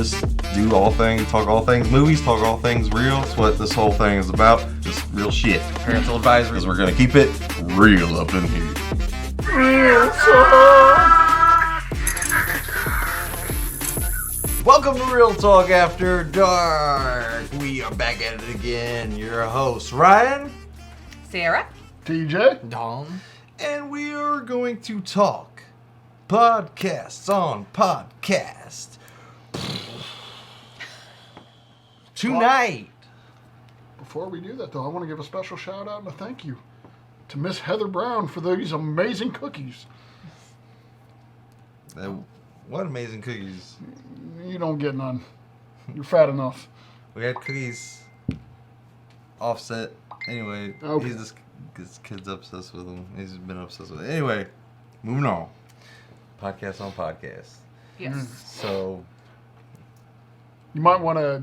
just do all things, talk all things movies, talk all things real. That's what this whole thing is about. Just real shit. Parental advisory. Because we're gonna keep it real up in here. Real talk. Welcome to Real Talk After Dark. We are back at it again. Your host, Ryan. Sarah. TJ. Dom. And we are going to talk podcasts on podcast tonight. Before we do that, though, I want to give a special shout out and a thank you to Miss Heather Brown for these amazing cookies. What amazing cookies. You don't get none. You're fat enough. We had cookies. Offset. Anyway, Okay. this kid's obsessed with them. He's been obsessed with it. Anyway, moving on. Podcast on podcast. Yes. So, You might want to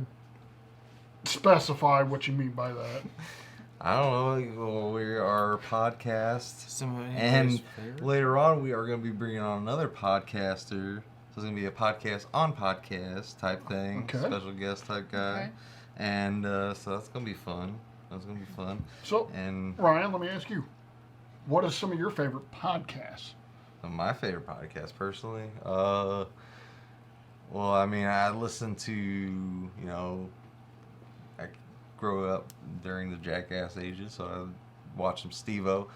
specify what you mean by that. I don't know. We are podcast. Somebody And later on, we are going to be bringing on another podcaster. So it's going to be a podcast on podcast type thing. Okay. Special guest type guy. Okay. And so that's going to be fun. That's going to be fun. So, And Ryan, let me ask you, what are some of your favorite podcasts? my favorite podcast, personally, well, I mean, I listen to, I grew up during the Jackass ages, so I watched some Steve-O.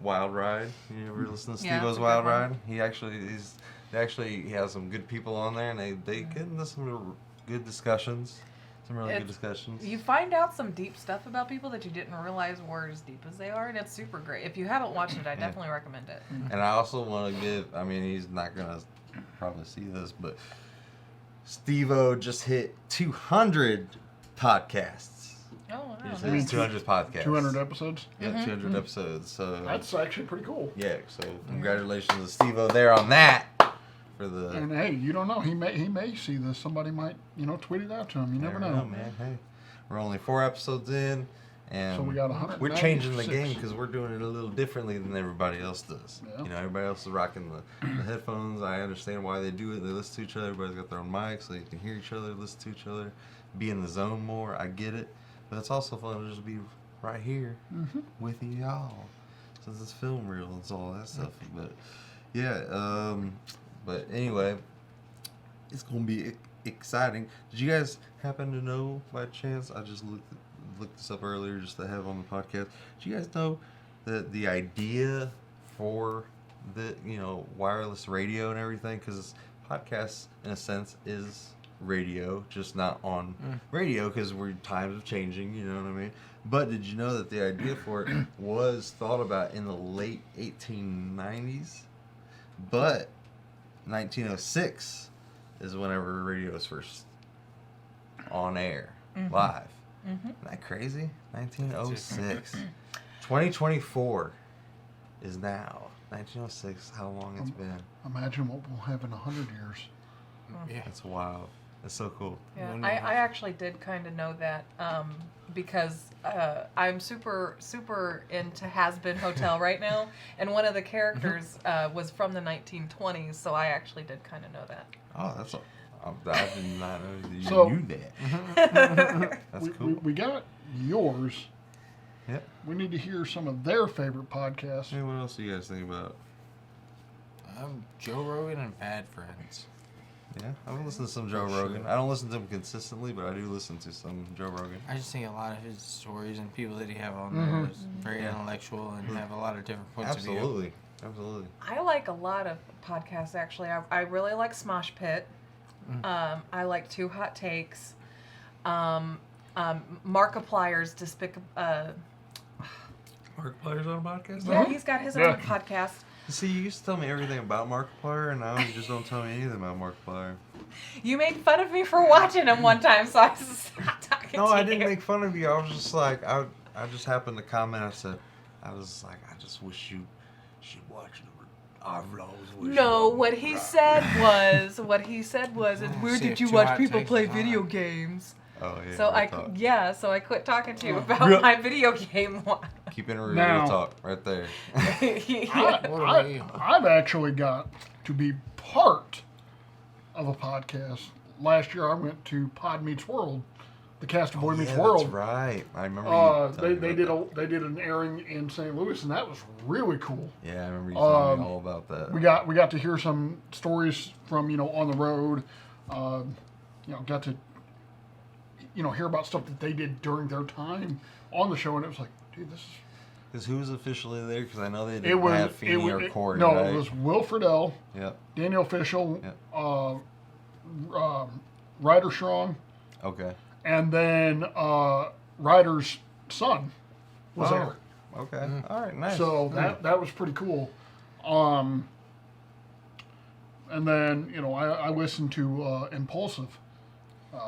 Wild Ride. You ever listen to Yeah, Steve-O's it's a Wild good one. Ride? He has some good people on there, and they get into some good discussions. Some really good discussions. You find out some deep stuff about people that you didn't realize were as deep as they are, and it's super great. If you haven't watched it, I definitely recommend it. And I also want to give, he's not going to probably see this, but Steve-O just hit 200 podcasts. Oh, wow. He's You mean hit 200 podcasts. 200 episodes? Yeah, 200 episodes. So That's actually pretty cool. yeah, so congratulations to Steve-O there on that. For the And hey, you don't know. He may see this. Somebody might, tweet it out to him. You never know. man. Hey, we're only 4 episodes in, and So we got 196. we're changing the game because we're doing it a little differently than everybody else does. Yeah. Everybody else is rocking the headphones. I understand why they do it. They listen to each other. Everybody's got their own mics, so you can hear each other, listen to each other, be in the zone more. I get it, but it's also fun to just be right here with y'all. Since it's film reel and all that stuff. But yeah, but anyway, it's gonna be exciting. Did you guys happen to know by chance? I just looked this up earlier just to have on the podcast. Did you guys know that the idea for the wireless radio and everything, because podcasts in a sense is radio, just not on radio because times are changing. You know what I mean? But did you know that the idea for it was thought about in the late 1890s, but 1906 is whenever radio was first on air, live. Isn't that crazy? 1906. 2024 is now. 1906, how long it's been. Imagine what we'll have in 100 years. Yeah. That's wild. It's so cool. Yeah, I actually did kind of know that because I'm super into Has Been Hotel right now, and one of the characters was from the 1920s, so I actually did kind of know that. Oh, that's I did not know that you So- knew that. That's cool. We got yours. Yep. We need to hear some of their favorite podcasts. Hey, what else do you guys think about? Joe Rogan and Bad Friends. Yeah, I don't listen to some Joe Rogan. I don't listen to him consistently, but I do listen to some Joe Rogan. I just think a lot of his stories and people that he have on there is very intellectual and have a lot of different points of view. Absolutely. I like a lot of podcasts, actually. I really like Smosh Pit. I like Two Hot Takes. Markiplier's Markiplier's on a podcast? Yeah, he's got his own podcast. See, you used to tell me everything about Markiplier, and now you just don't tell me anything about Markiplier. You made fun of me for watching him one time, so I stopped talking No, to I you. didn't make fun of you. I was just like, I just happened to comment. I said, I just wish you should watch our vlogs. No, what he said was, where See did if you Two watch Hot people Takes play is on. video games? Oh, yeah. So real talk. so I quit talking to you about Real- my video game one. Keeping it real Now- talk right there. I've actually got to be part of a podcast last year I went to Pod Meets World, the Cast of Boy Meets Yeah, World. that's right. I remember They did an airing in St. Louis, and that was really cool. Yeah, I remember you telling me all about that. We got to hear some stories from on the road. Got to hear about stuff that they did during their time on the show, and it was like, dude, this is. Because who was officially there? Because I know they didn't have Feeney or Corey, No, right? it was Will Friedle, Yep. Daniel Fishel, Yep. Ryder Strong, Okay. and then Ryder's son was there. Okay. All right. Nice. So that was pretty cool. And then I listened to Impulsive,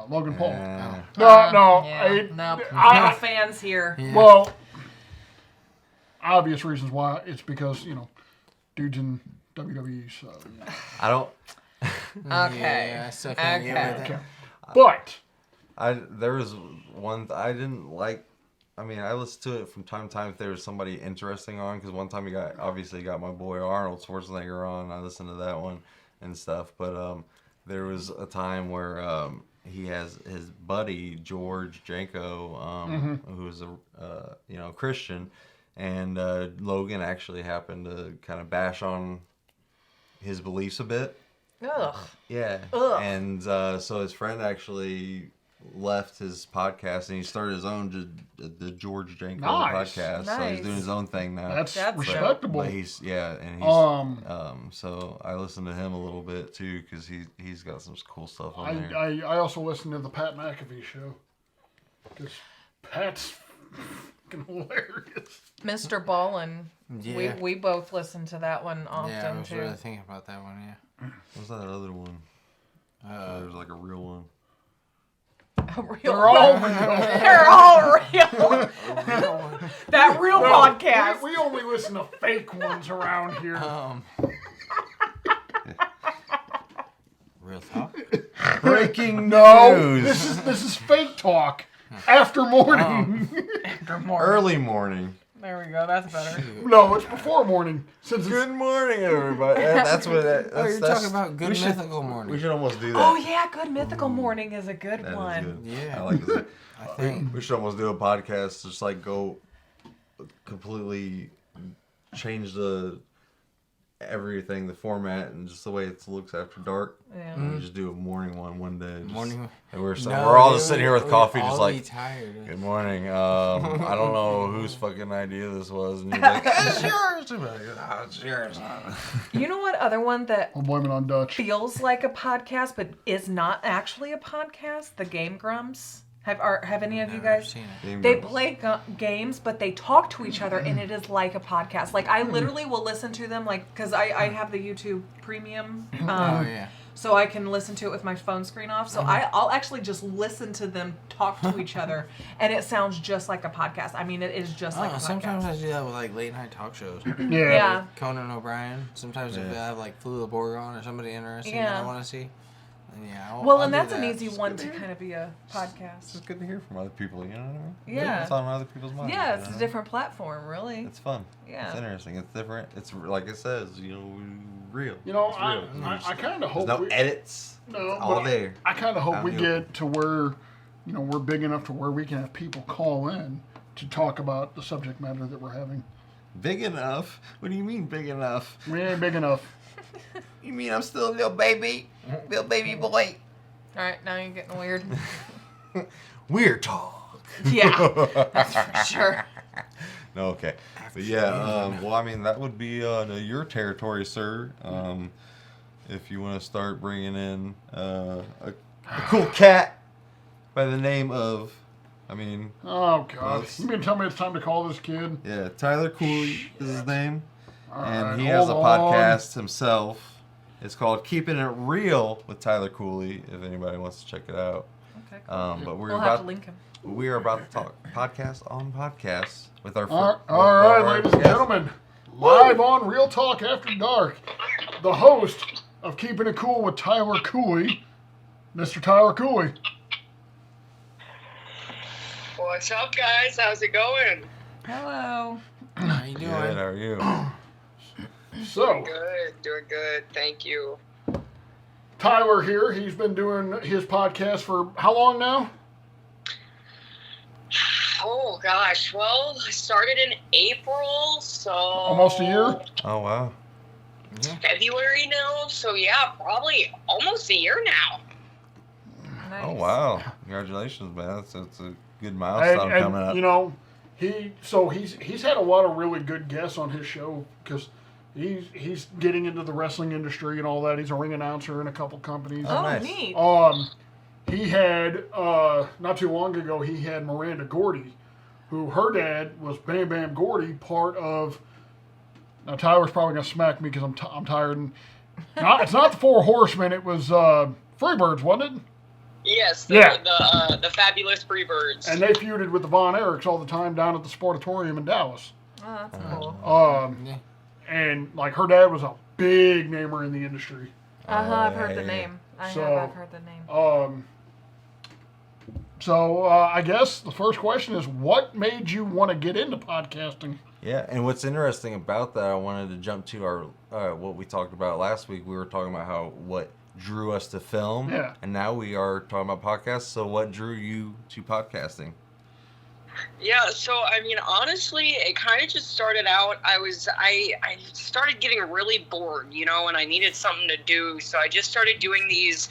Logan Paul. No, no fans here. Yeah. well, obvious reasons why. It's because dudes in WWE. So I don't. Okay. Yeah, I still can't get with okay. it. But There was one I didn't like. I mean, I listened to it from time to time if there was somebody interesting on. Because one time he got my boy Arnold Schwarzenegger on. I listened to that one and stuff. But there was a time where he has his buddy George Janko, who's a Christian, and Logan actually happened to kind of bash on his beliefs a bit. Ugh. Yeah. Ugh. And so his friend actually left his podcast and he started his own, the George Janko Nice. podcast. So he's doing his own thing now. that's That's respectable. But he's so I listened to him a little bit too because he's got some cool stuff on there. I also listened to the Pat McAfee show because Pat's fucking hilarious. Mr. Ballin. Yeah. We both listen to that one often Yeah, I was too. really thinking about that one, yeah. What's that other one? There's like a real one. A real They're all real. They're all real. That real podcast. We only listen to fake ones around here. Real talk? Breaking No, news. this is fake talk. After morning. After morning. Early morning. There we go. That's better. No, it's before morning. Since Good morning, everybody. That's what. You're talking about Good Mythical Morning. We should almost do that. Oh yeah, Good Mythical Morning is a good That is one. good. Yeah. I like it. I think. We should almost do a podcast, just like go completely change everything, the format, and just the way it looks after dark. Yeah. And we just do a morning one day. Morning. And we're No, all dude, just sitting here with we'd coffee, all just be like, tired. good morning. I don't know whose fucking idea this was, and you're like, it's yours. I'm like, "Ah, it's yours." You know what other one that I'll blame it on Dutch. feels like a podcast but is not actually a podcast? The Game Grumps. Have any of you Never guys? seen it. They play games, but they talk to each other, and it is like a podcast. Like I literally will listen to them, like because I have the YouTube Premium, Oh, yeah. so I can listen to it with my phone screen off. So I'll actually just listen to them talk to each other, and it sounds just like a podcast. I mean, it is just like a podcast. Sometimes I do that with like late night talk shows. Yeah. Conan O'Brien. Sometimes if I have like Flula Borgon or somebody interesting that I want to see. Yeah, Well, I'll and do that's an that. easy one to kind of be a It's podcast. just good to hear from other people, you know what I mean? Yeah. It's on other people's minds. Yeah, you it's know? a different platform, really. It's fun. Yeah. It's interesting. It's different. It's like it says, real. You know, It's real. I kind of hope There's no edits. No, It's all but there. I kind of hope Out we in the get to where, we're big enough to where we can have people call in to talk about the subject matter that we're having. Big enough? What do you mean big enough? We ain't big enough. You mean I'm still a little baby boy? All right, now you're getting weird. Weird talk. Yeah, that's for sure. No, okay. But yeah, well, I mean, that would be your territory, sir. If you want to start bringing in a cool cat by the name of, Oh, God. You mean to tell me it's time to call this kid? yeah, Tyler Cooley is his name. All And right, he has a hold on. podcast himself. It's called Keepin' It Real with Tyler Cooley, if anybody wants to check it out. Okay, cool. But We'll have to link him. we are about to talk podcast on podcast with our All right, ladies and gentlemen. Live on Real Talk After Dark. The host of Keeping It Cool with Tyler Cooley, Mr. Tyler Cooley. What's up, guys? How's it going? Hello. How you doing? Good, how are you? So, Good, doing good. Thank you. Tyler here. He's been doing his podcast for how long now? Oh gosh, well, I started in April, so Almost a year? Oh wow. February now, so yeah, probably almost a year now. Nice. Oh wow. Congratulations, man. That's a good milestone And, coming up. you know, he's had a lot of really good guests on his show because he's getting into the wrestling industry and all that. He's a ring announcer in a couple companies. Oh, nice. neat. He had not too long ago he had Miranda Gordy, who her dad was Bam Bam Gordy, part of. Now Tyler's probably gonna smack me because I'm tired. And it's not the Four Horsemen. It was Freebirds, wasn't it? Yes, Yeah. the fabulous Freebirds. And they feuded with the Von Erichs all the time down at the Sportatorium in Dallas. Oh, that's cool. Yeah. And like her dad was a big namer in the industry. I've heard the yeah. name. I've heard the name. So I guess the first question is, what made you want to get into podcasting? Yeah, and what's interesting about that, I wanted to jump to our what we talked about last week. We were talking about what drew us to film, Yeah. and now we are talking about podcasts. So, what drew you to podcasting? Yeah, so I mean, honestly, it kind of just started out. I started getting really bored, you know, and I needed something to do. So I just started doing these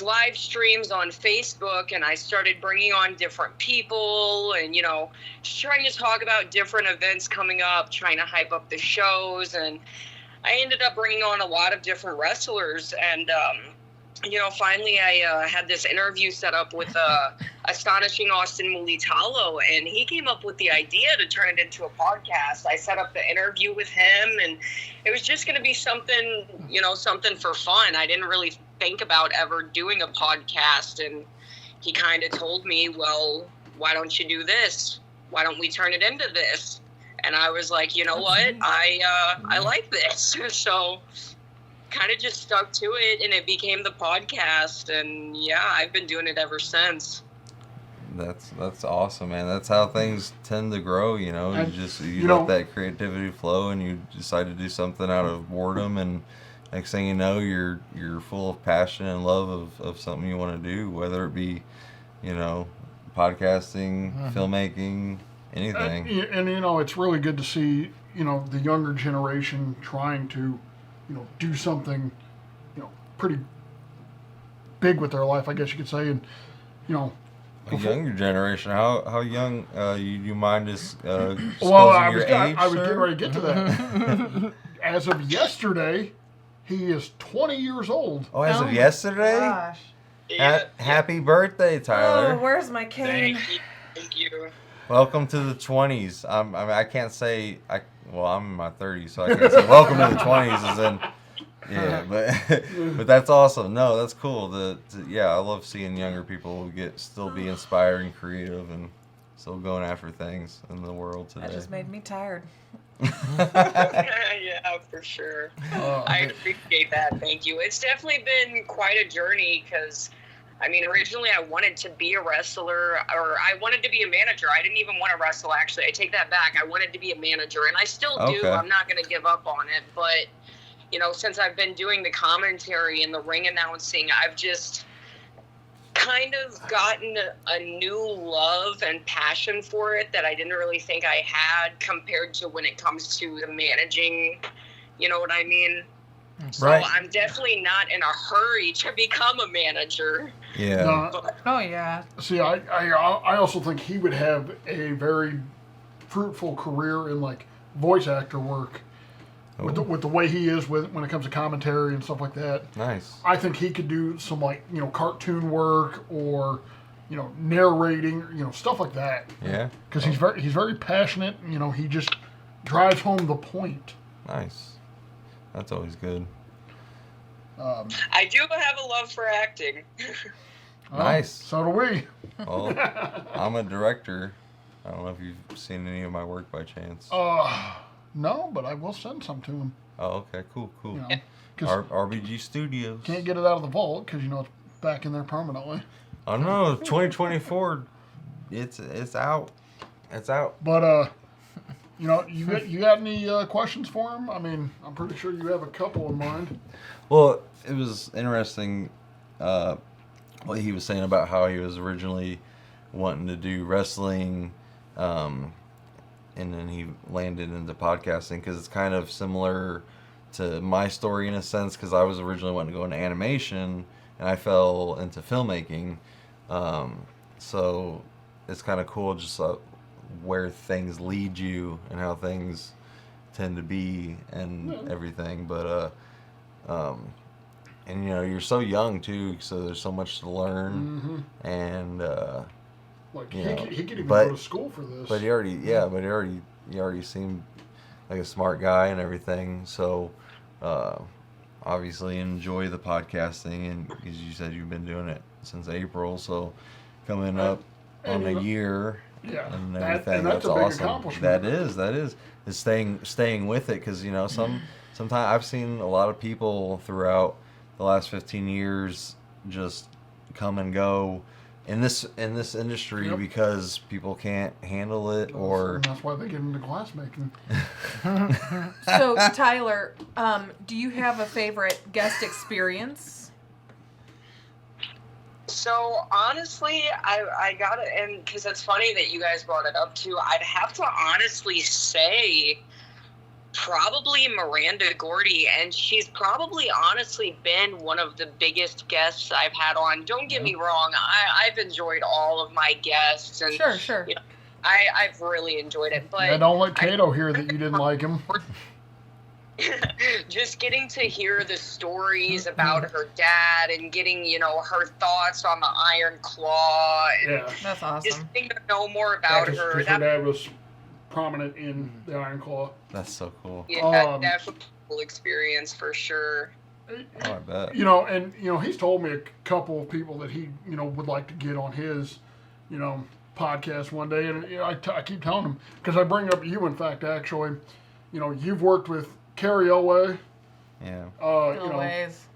live streams on Facebook, and I started bringing on different people, and you know, just trying to talk about different events coming up, trying to hype up the shows, and I ended up bringing on a lot of different wrestlers, and you know, finally I had this interview set up with Astonishing Austin Mulitalo, and he came up with the idea to turn it into a podcast. I set up the interview with him, and it was just going to be something, you know, something for fun. I didn't really think about ever doing a podcast, and he kind of told me, well, why don't you do this? Why don't we turn it into this? And I was like, you know what? I like this. So kind of just stuck to it, and it became the podcast, and yeah, I've been doing it ever since. That's awesome, man. That's how things tend to grow, you know. And, You let that creativity flow, and you decide to do something out of boredom, and next thing you know, you're full of passion and love of something you want to do, whether it be, you know, podcasting, filmmaking, anything. And you know, it's really good to see, you know, the younger generation trying to, you know, do something, you know, pretty big with their life, I guess you could say. And you know, A younger generation. How young? You mind us disclosing well, I was your age, getting sir? ready to get to that. As of yesterday, he is 20 years old. Oh, as of yesterday? Gosh. Yeah. Happy birthday, Tyler. Oh, where's my cane? Thank you. Welcome to the 20s. I can't say well, I'm in my 30s, so I can't say welcome to the 20s. As in, yeah, but that's awesome. No, that's cool. Yeah, I love seeing younger people still be inspired and creative and still going after things in the world today. That just made me tired. Yeah, for sure. I appreciate that. Thank you. It's definitely been quite a journey because, I mean, originally I wanted to be a wrestler, or I wanted to be a manager. I didn't even want to wrestle, actually. I take that back. I wanted to be a manager, and I still do. Okay. I'm not going to give up on it. But, you know, since I've been doing the commentary and the ring announcing, I've just kind of gotten a new love and passion for it that I didn't really think I had compared to when it comes to the managing, you know what I mean? So Right. I'm definitely not in a hurry to become a manager. Yeah. Oh, yeah. See, I also think he would have a very fruitful career in like voice actor work with the way he is when it comes to commentary and stuff like that. Nice. I think he could do some like, you know, cartoon work or, you know, narrating, you know, stuff like that. Yeah. Because he's very passionate. You know, he just drives home the point. Nice. That's always good. I do have a love for acting. Nice. So do we. Well, I'm a director. I don't know if you've seen any of my work by chance. No, but I will send some to him. Oh, okay. Cool. You know, because RBG Studios. can't get it out of the vault because, you know, it's back in there permanently. Oh no, 2024. It's out. It's out. But You know, you got any questions for him? I mean, I'm pretty sure you have a couple in mind. Well, it was interesting what he was saying about how he was originally wanting to do wrestling, and then he landed into podcasting because it's kind of similar to my story in a sense, because I was originally wanting to go into animation and I fell into filmmaking. So it's kind of cool just where things lead you and how things tend to be and everything. But and you know, you're so young too, so there's so much to learn. And Like you he know, could even but- go to school for this. but he already seemed like a smart guy and everything. So obviously enjoy the podcasting, and as you said, you've been doing it since April, so coming up on a year yeah, and that- everything. and that's That's a big awesome. accomplishment. That is staying with it, because you know sometimes I've seen a lot of people throughout the last 15 years just come and go in this industry Yep. because people can't handle it, or And that's why they get into glass making. So, Tyler, do you have a favorite guest experience? So honestly, I got it, and because it's funny that you guys brought it up too. I'd have to honestly say probably Miranda Gordy, and she's probably honestly been one of the biggest guests I've had on. Don't get me wrong, I've enjoyed all of my guests, and Sure. you know, I've really enjoyed it. But Yeah, don't let Kato hear that you didn't like him. just getting to hear the stories about her dad and getting, you know, her thoughts on the Iron Claw, and Yeah. That's just awesome. getting to know more about Because her. her That, dad was prominent in the Iron Claw. that's so cool. yeah, definitely a cool experience for sure. Oh, I bet. You know, and you know, he's told me a couple of people that he, you know, would like to get on his, you know, podcast one day, and you know, I keep telling him, because I bring up you. In fact, actually, you know, you've worked with Carrie Elway. Yeah. You know, Always.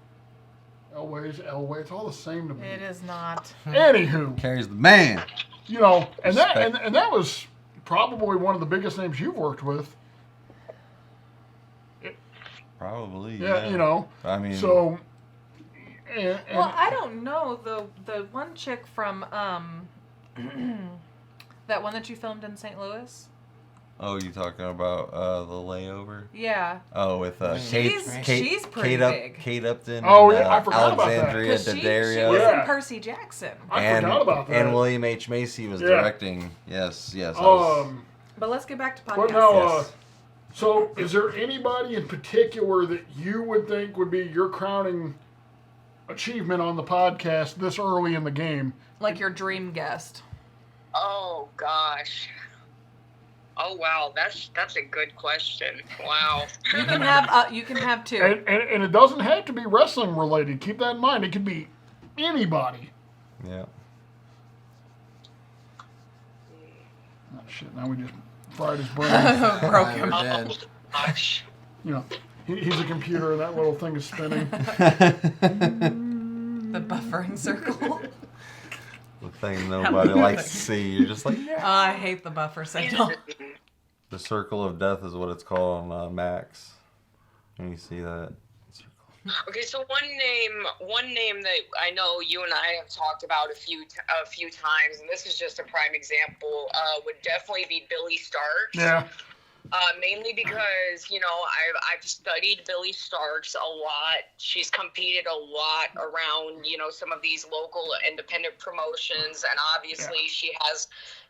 Elway, it's all the same to me. It is not. Anywho, Carrie's the man. you know, and that Respect. and that was probably one of the biggest names you've worked with. Probably. Yeah, you know. I mean, So, and Well, I don't know. The one chick from that one that you filmed in St. Louis. oh, you talking about the layover? Yeah. Oh, with She's pretty big. Kate Upton. Oh, and, yeah, I forgot about that. Alexandria 'Cause she was Daddario. Yeah. in Percy Jackson. I forgot about that. And William H. Macy was Yeah. directing. Yes. I was- But let's get back to But podcasts. now, Yes. so is there anybody in particular that you would think would be your crowning achievement on the podcast this early in the game? Like your dream guest. Oh gosh. Oh wow, that's a good question. Wow. You can have two. And it doesn't have to be wrestling related. Keep that in mind. It could be anybody. yeah. Oh, shit, now we just fried his brain. Broke him. We're dead. Oh gosh. You know, he's a computer and that little thing is spinning. The buffering circle. The thing nobody likes to see. You're just like, yeah. I hate the buffer signal. The circle of death is what it's called on Max. When you see that. Okay, so one name that I know you and I have talked about a few times, and this is just a prime example, would definitely be Billy Starks. Yeah. Mainly because, you know, I've studied Billy Starks a lot. She's competed a lot around, you know, some of these local independent promotions, and obviously she has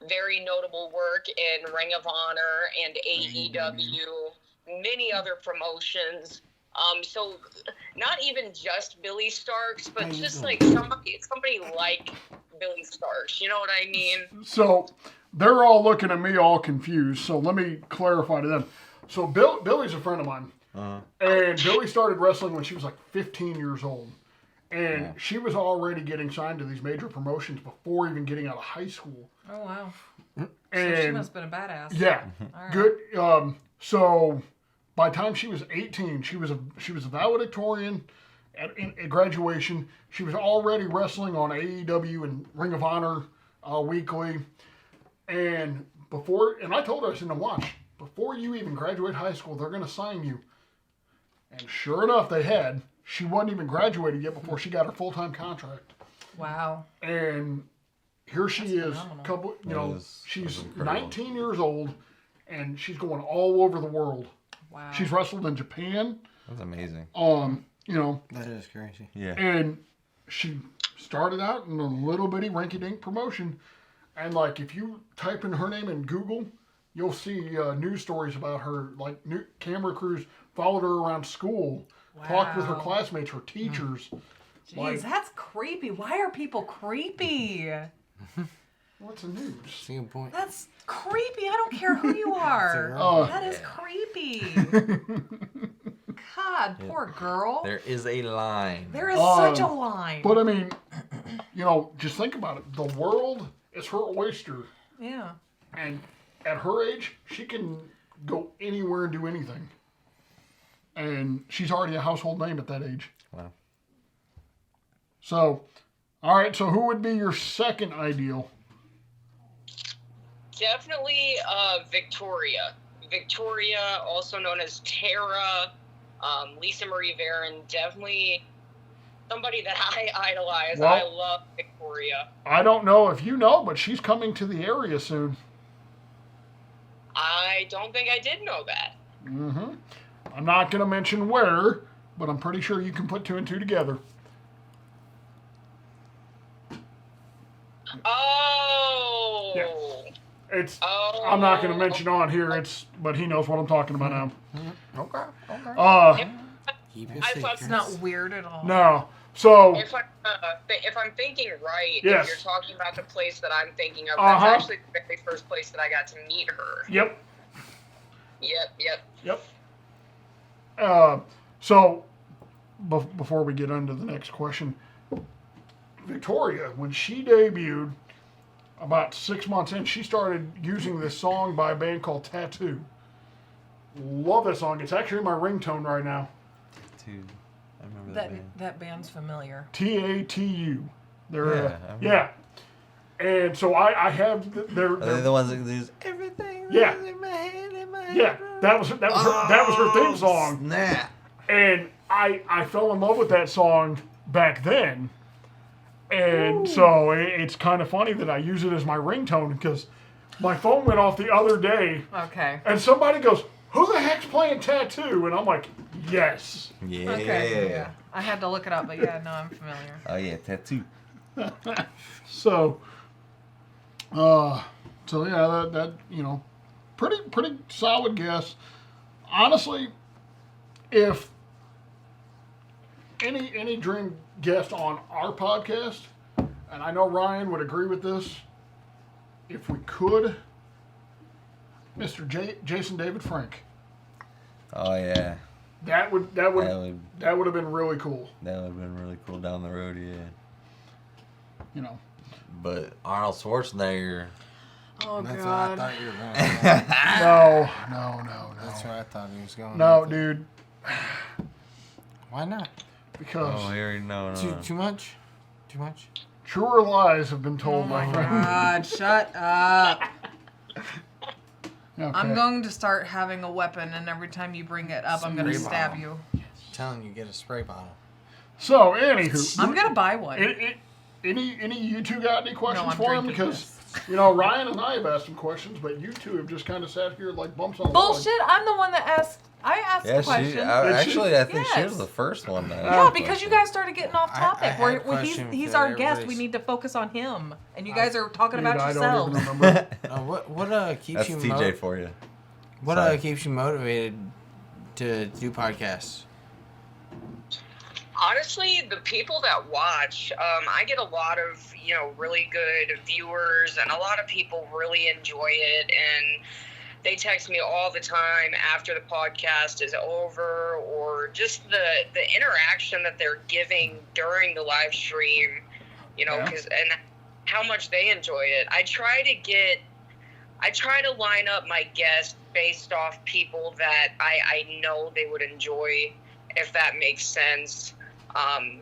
very notable work in Ring of Honor and AEW, many other promotions. So not even just Billy Starks, but just like somebody like Billy Starks. You know what I mean? So they're all looking at me all confused. So let me clarify to them. So Billy's a friend of mine. And Billy started wrestling when she was like 15 years old. And she was already getting signed to these major promotions before even getting out of high school. Oh, wow. And So she must have been a badass. yeah, All right. good. So by the time she was 18, she was a valedictorian at graduation. She was already wrestling on AEW and Ring of Honor weekly. And I told her, I said, "Now watch. before you even graduate high school, they're going to sign you. And sure enough, they had. She wasn't even graduated yet before she got her full-time contract. Wow. And here she is, phenomenal. she's incredible. 19 years old, and she's going all over the world. Wow. She's wrestled in Japan. That's amazing. That is crazy. Yeah. And she started out in a little bitty rinky-dink promotion. And, like, if you type in her name in Google, you'll see news stories about her. Like, camera crews followed her around school, talked with her Wow. classmates, her teachers. Jeez, Like- that's creepy. Why are people creepy? What's the news? That's a good point. That's creepy. I don't care who you are. Oh. That is creepy. God, poor girl. There is a line. There is such a line. But, I mean, just think about it. The world is her oyster. Yeah. And at her age, she can go anywhere and do anything. And she's already a household name at that age. Wow. So, all right, so who would be your second ideal? Definitely Victoria. Victoria, also known as Tara, Lisa Marie Varon, definitely somebody that I idolize. Well, I love Victoria. I don't know if you know, but she's coming to the area soon. I don't think I did know that. Mm-hmm. I'm not going to mention where, but I'm pretty sure you can put two and two together. Oh. Yeah. Oh. I'm not going to mention on here. But he knows what I'm talking about now. Okay. Keep it I secret. thought It's not weird at all. No. So, If I'm thinking right, Yes. if you're talking about the place that I'm thinking of, Uh-huh. that's actually the very first place that I got to meet her. yep. Yep. So, before we get on to the next question, Victoria, when she debuted, about 6 months in, she started using this song by a band called Tattoo. Love that song. It's actually my ringtone right now. Dude, I remember that band. That band's familiar. Tatu. They're Yeah, I remember. yeah. And so I have their Are they the ones that do everything? Yeah. In my head, in my head. yeah. That was her theme song. Snap. And I fell in love with that song back then. And so it's kind of funny that I use it as my ringtone because my phone went off the other day Okay. and somebody goes, "Who the heck's playing Tattoo?" And I'm like, "Yes." Yeah. Okay. Yeah. I had to look it up, but yeah, no, I'm familiar. Oh yeah, tattoo. So, yeah, that pretty solid guess. Honestly, if any dream guest on our podcast, and I know Ryan would agree with this, if we could, Mr. Jason David Frank, Oh yeah. that would That would have been really cool. have been really cool down the road, yeah. But Arnold Schwarzenegger. Oh That's God. what I thought you were going to say. No. That's where I thought he was going. No, with it. dude, Why not? because Oh, Harry, no. Too much? Too much? truer lies have been told, Oh my my friend. God! Shut up. Okay. I'm going to start having a weapon, and every time you bring it up, I'm going to Spray stab bottle. you. I'm telling you, get a spray bottle. So, anywho, I'm going to buy one. any you two got any questions I'm for him? drinking Because Ryan and I have asked him questions, but you two have just kind of sat here like bumps on a log. Bullshit! I'm the one that asked. I asked Yeah, the question. she. Did she? Actually, I think she Yes. was the first one. That Yeah, asked the because you question. guys started getting off I topic. had a Where question he's for our guest. We everybody's- need to focus on him. And you guys are talking Dude, about I yourselves. don't even remember. What keeps That's you TJ for you. What Sorry. keeps you motivated to do podcasts? Honestly, the people that watch, I get a lot of, really good viewers, and a lot of people really enjoy it, and they text me all the time after the podcast is over, or just the interaction that they're giving during the live stream, Yeah. and how much they enjoy it. I try to line up my guests based off people that I know they would enjoy, if that makes sense. And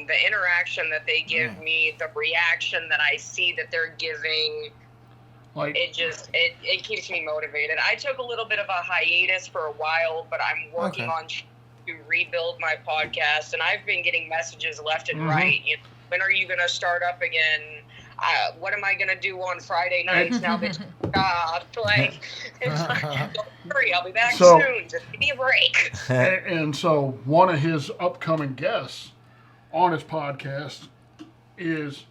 the interaction that they give me, the reaction that I see that they're giving, Like, it keeps me motivated. I took a little bit of a hiatus for a while, but I'm working on to rebuild my podcast, and I've been getting messages left and right. You know, when are you going to start up again? What am I going to do on Friday nights now that you're like, don't worry, I'll be back soon. Just give me a break. and so one of his upcoming guests on his podcast is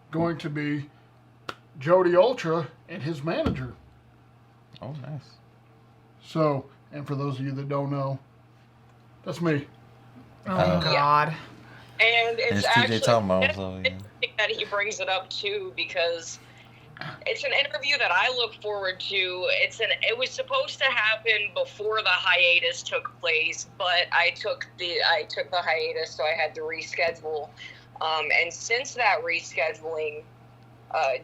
going to be Jody Ultra and his manager. Oh, nice. So, and for those of you that don't know, that's me. Oh, God. And it's TJ Talmon, interesting that he brings it up, too, because it's an interview that I look forward to. It was supposed to happen before the hiatus took place, but I took the hiatus, so I had to reschedule. And since that rescheduling,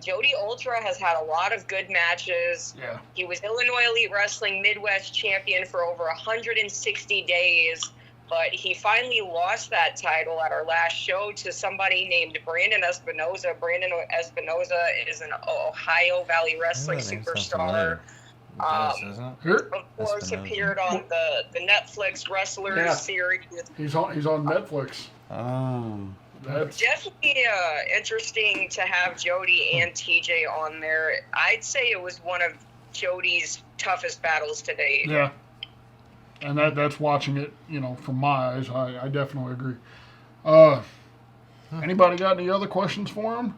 Jody Ultra has had a lot of good matches. Yeah. He was Illinois Elite Wrestling Midwest champion for over 160 days, but he finally lost that title at our last show to somebody named Brandon Espinoza. Brandon Espinoza is an Ohio Valley Wrestling superstar. Of course, appeared on the Netflix Wrestlers series. He's on Netflix. Oh. That's definitely interesting to have Jody and TJ on there. I'd say it was one of Jody's toughest battles to date. Yeah. And that's watching it, from my eyes. I definitely agree. Anybody got any other questions for him?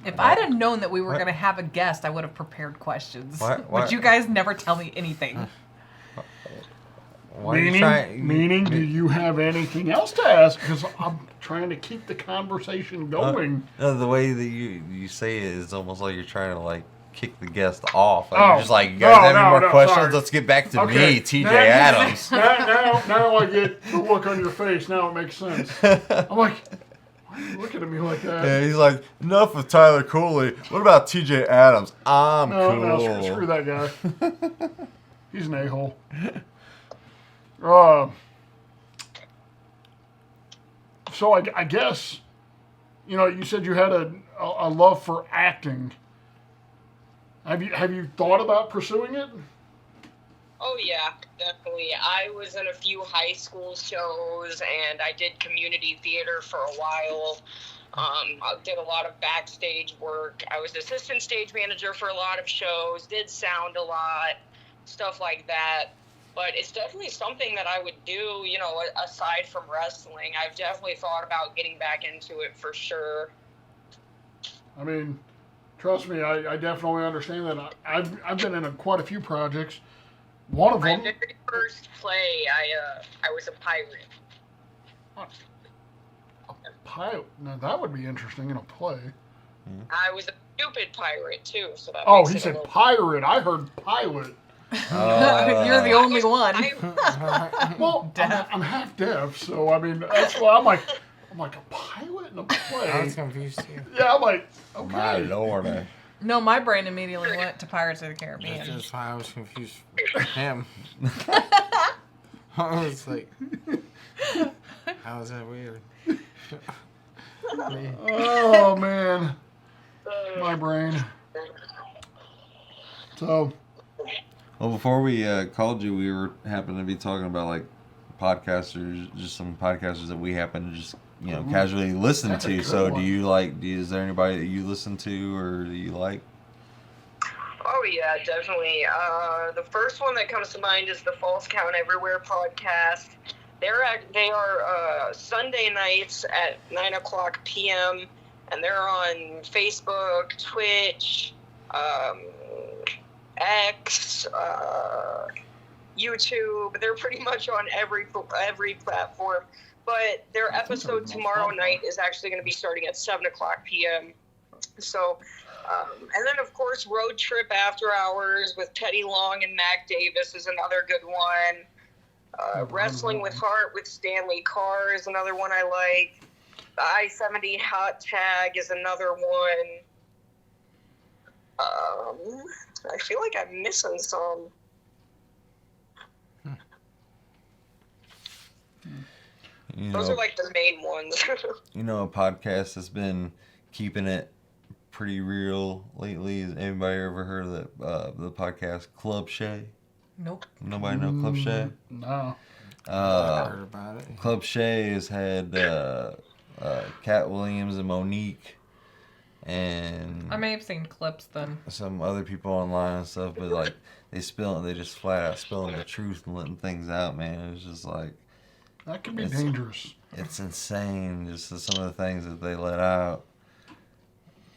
If I'd have known that we were going to have a guest, I would have prepared questions. But you guys never tell me anything. Meaning, do you have anything else to ask? Because I'm trying to keep the conversation going. The way that you say it is almost like you're trying to kick the guest off. You're just like, you guys have any more questions? Sorry. Let's get back to me, TJ Adams. Now I get the look on your face. Now it makes sense. I'm like, why are you looking at me like that? Yeah, he's like, enough of Tyler Cooley. What about TJ Adams? I'm cool. No, screw that guy. He's an a-hole. So I guess, you said you had a love for acting. Have you thought about pursuing it? Oh yeah, definitely. I was in a few high school shows, and I did community theater for a while. I did a lot of backstage work. I was assistant stage manager for a lot of shows, did sound a lot, stuff like that. But it's definitely something that I would do, aside from wrestling. I've definitely thought about getting back into it for sure. I mean, trust me, I definitely understand that. I've been in quite a few projects. One of them. My very first play, I was a pirate. A pilot? Now that would be interesting in a play. I was a stupid pirate too, so that. Oh, he said pirate. I heard pilot. You're the only one. Well, I'm half deaf, so I mean that's why I'm like a pilot in a play. I was confused too. Yeah, I'm like, okay. My lord. No, my brain immediately went to Pirates of the Caribbean. That's just why I was confused with him. I was like, how is that weird? Oh man, my brain. So. Well, before we called you, we were happened to be talking about podcasters, just some podcasters that we happen to just casually listen to. So, do you is there anybody that you listen to or that you like? Oh yeah, definitely. The first one that comes to mind is the False Count Everywhere podcast. They are Sunday nights at 9:00 p.m. and they're on Facebook, Twitch, X, YouTube. They're pretty much on every platform. But their episode tomorrow night is actually going to be starting at 7:00 p.m. So, and then of course Road Trip After Hours with Teddy Long and Mac Davis is another good one. Wrestling with Heart with Stanley Carr is another one I like. The I-70 Hot Tag is another one. I feel like I'm missing some. Those are the main ones. A podcast that's been keeping it pretty real lately. Has anybody ever heard of the podcast Club Shay? Nope. Nobody know Club Shay? No. I heard about it. Club Shay has had Cat Williams and Monique and I may have seen clips then. some other people online and stuff, but like they just flat out spilling the truth and letting things out, man. It was just like That could be dangerous. it's insane, just some of the things that they let out.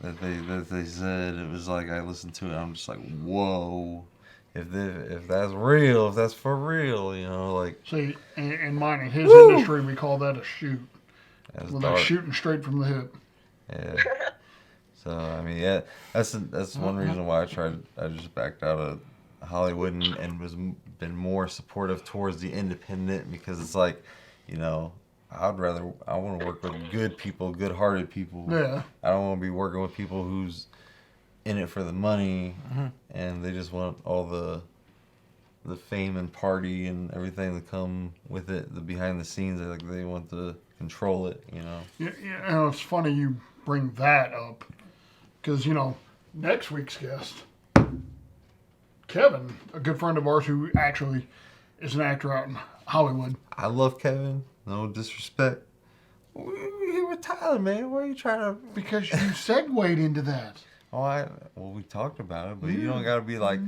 That they said, it was like I listened to it, I'm just like, whoa, if that's real, if that's for real, you know, like. See, in mine and his industry, we call that a shoot. That's Well, dark. they're shooting straight from the hip. Yeah. So I mean, yeah, that's one reason why I just backed out of Hollywood and been more supportive towards the independent, because it's like, you know, I want to work with good people, good-hearted people. Yeah. I don't want to be working with people who's in it for the money and they just want all the fame and party and everything that come with it, the behind the scenes. They want to control it, you know. Yeah, it's funny you bring that up because, you know, next week's guest, Kevin, a good friend of ours who actually is an actor out in Hollywood. I love Kevin. No disrespect. We're here with Tyler, man. Why are you trying to? Because you segued into that. Oh, we talked about it, but you don't got to be like,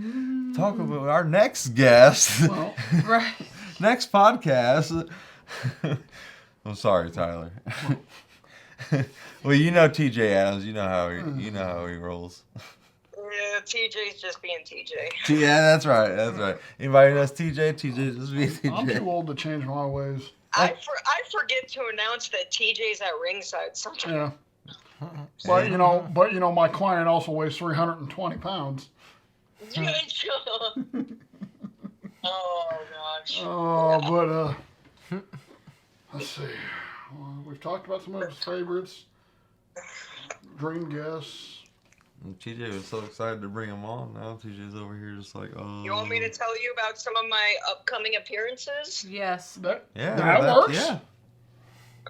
talk about our next guest, Well, Right. next podcast. I'm sorry, Tyler. Well, you know TJ Adams. You know how he rolls. Yeah, TJ's just being TJ. Yeah, that's right. That's right. Anybody knows TJ? TJ just be I'm TJ. too old to change my ways. I forget to announce that TJ's at ringside sometimes. Yeah. But you know, my client also weighs 320 pounds. Oh gosh. Oh, but let's see. We've talked about some of his favorites. Dream guests. And TJ was so excited to bring him on. Now TJ's over here just like, oh. You want me to tell you about some of my upcoming appearances? Yes. That that works. Yeah.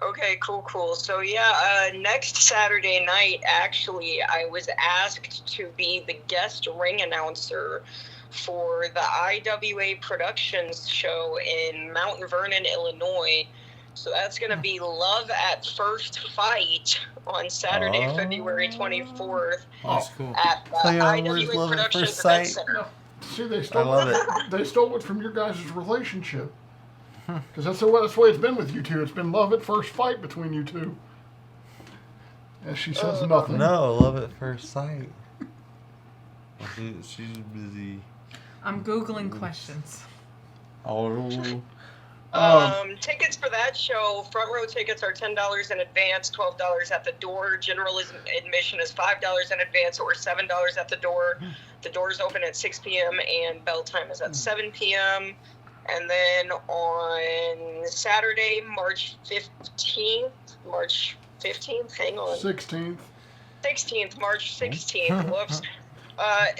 Okay, cool. So yeah, next Saturday night, actually, I was asked to be the guest ring announcer for the IWA Productions show in Mount Vernon, Illinois. So that's going to be Love at First Fight on Saturday, February 24th That's cool. at the Play on words, IWA Love at Productions First Event Sight. Center. See, they I stole love it. They stole it from your guys' relationship. Because that's the way it's been with you two. It's been love at first fight between you two. And she says nothing. No, love at first sight. She's busy. I'm Googling questions. Oh. Tickets for that show, front row tickets are $10 in advance, $12 at the door. General admission is $5 in advance or $7 at the door. The doors open at 6 p.m. and bell time is at 7 p.m. And then on Saturday, March 15th, hang on. 16th. 16th, March 16th, whoops.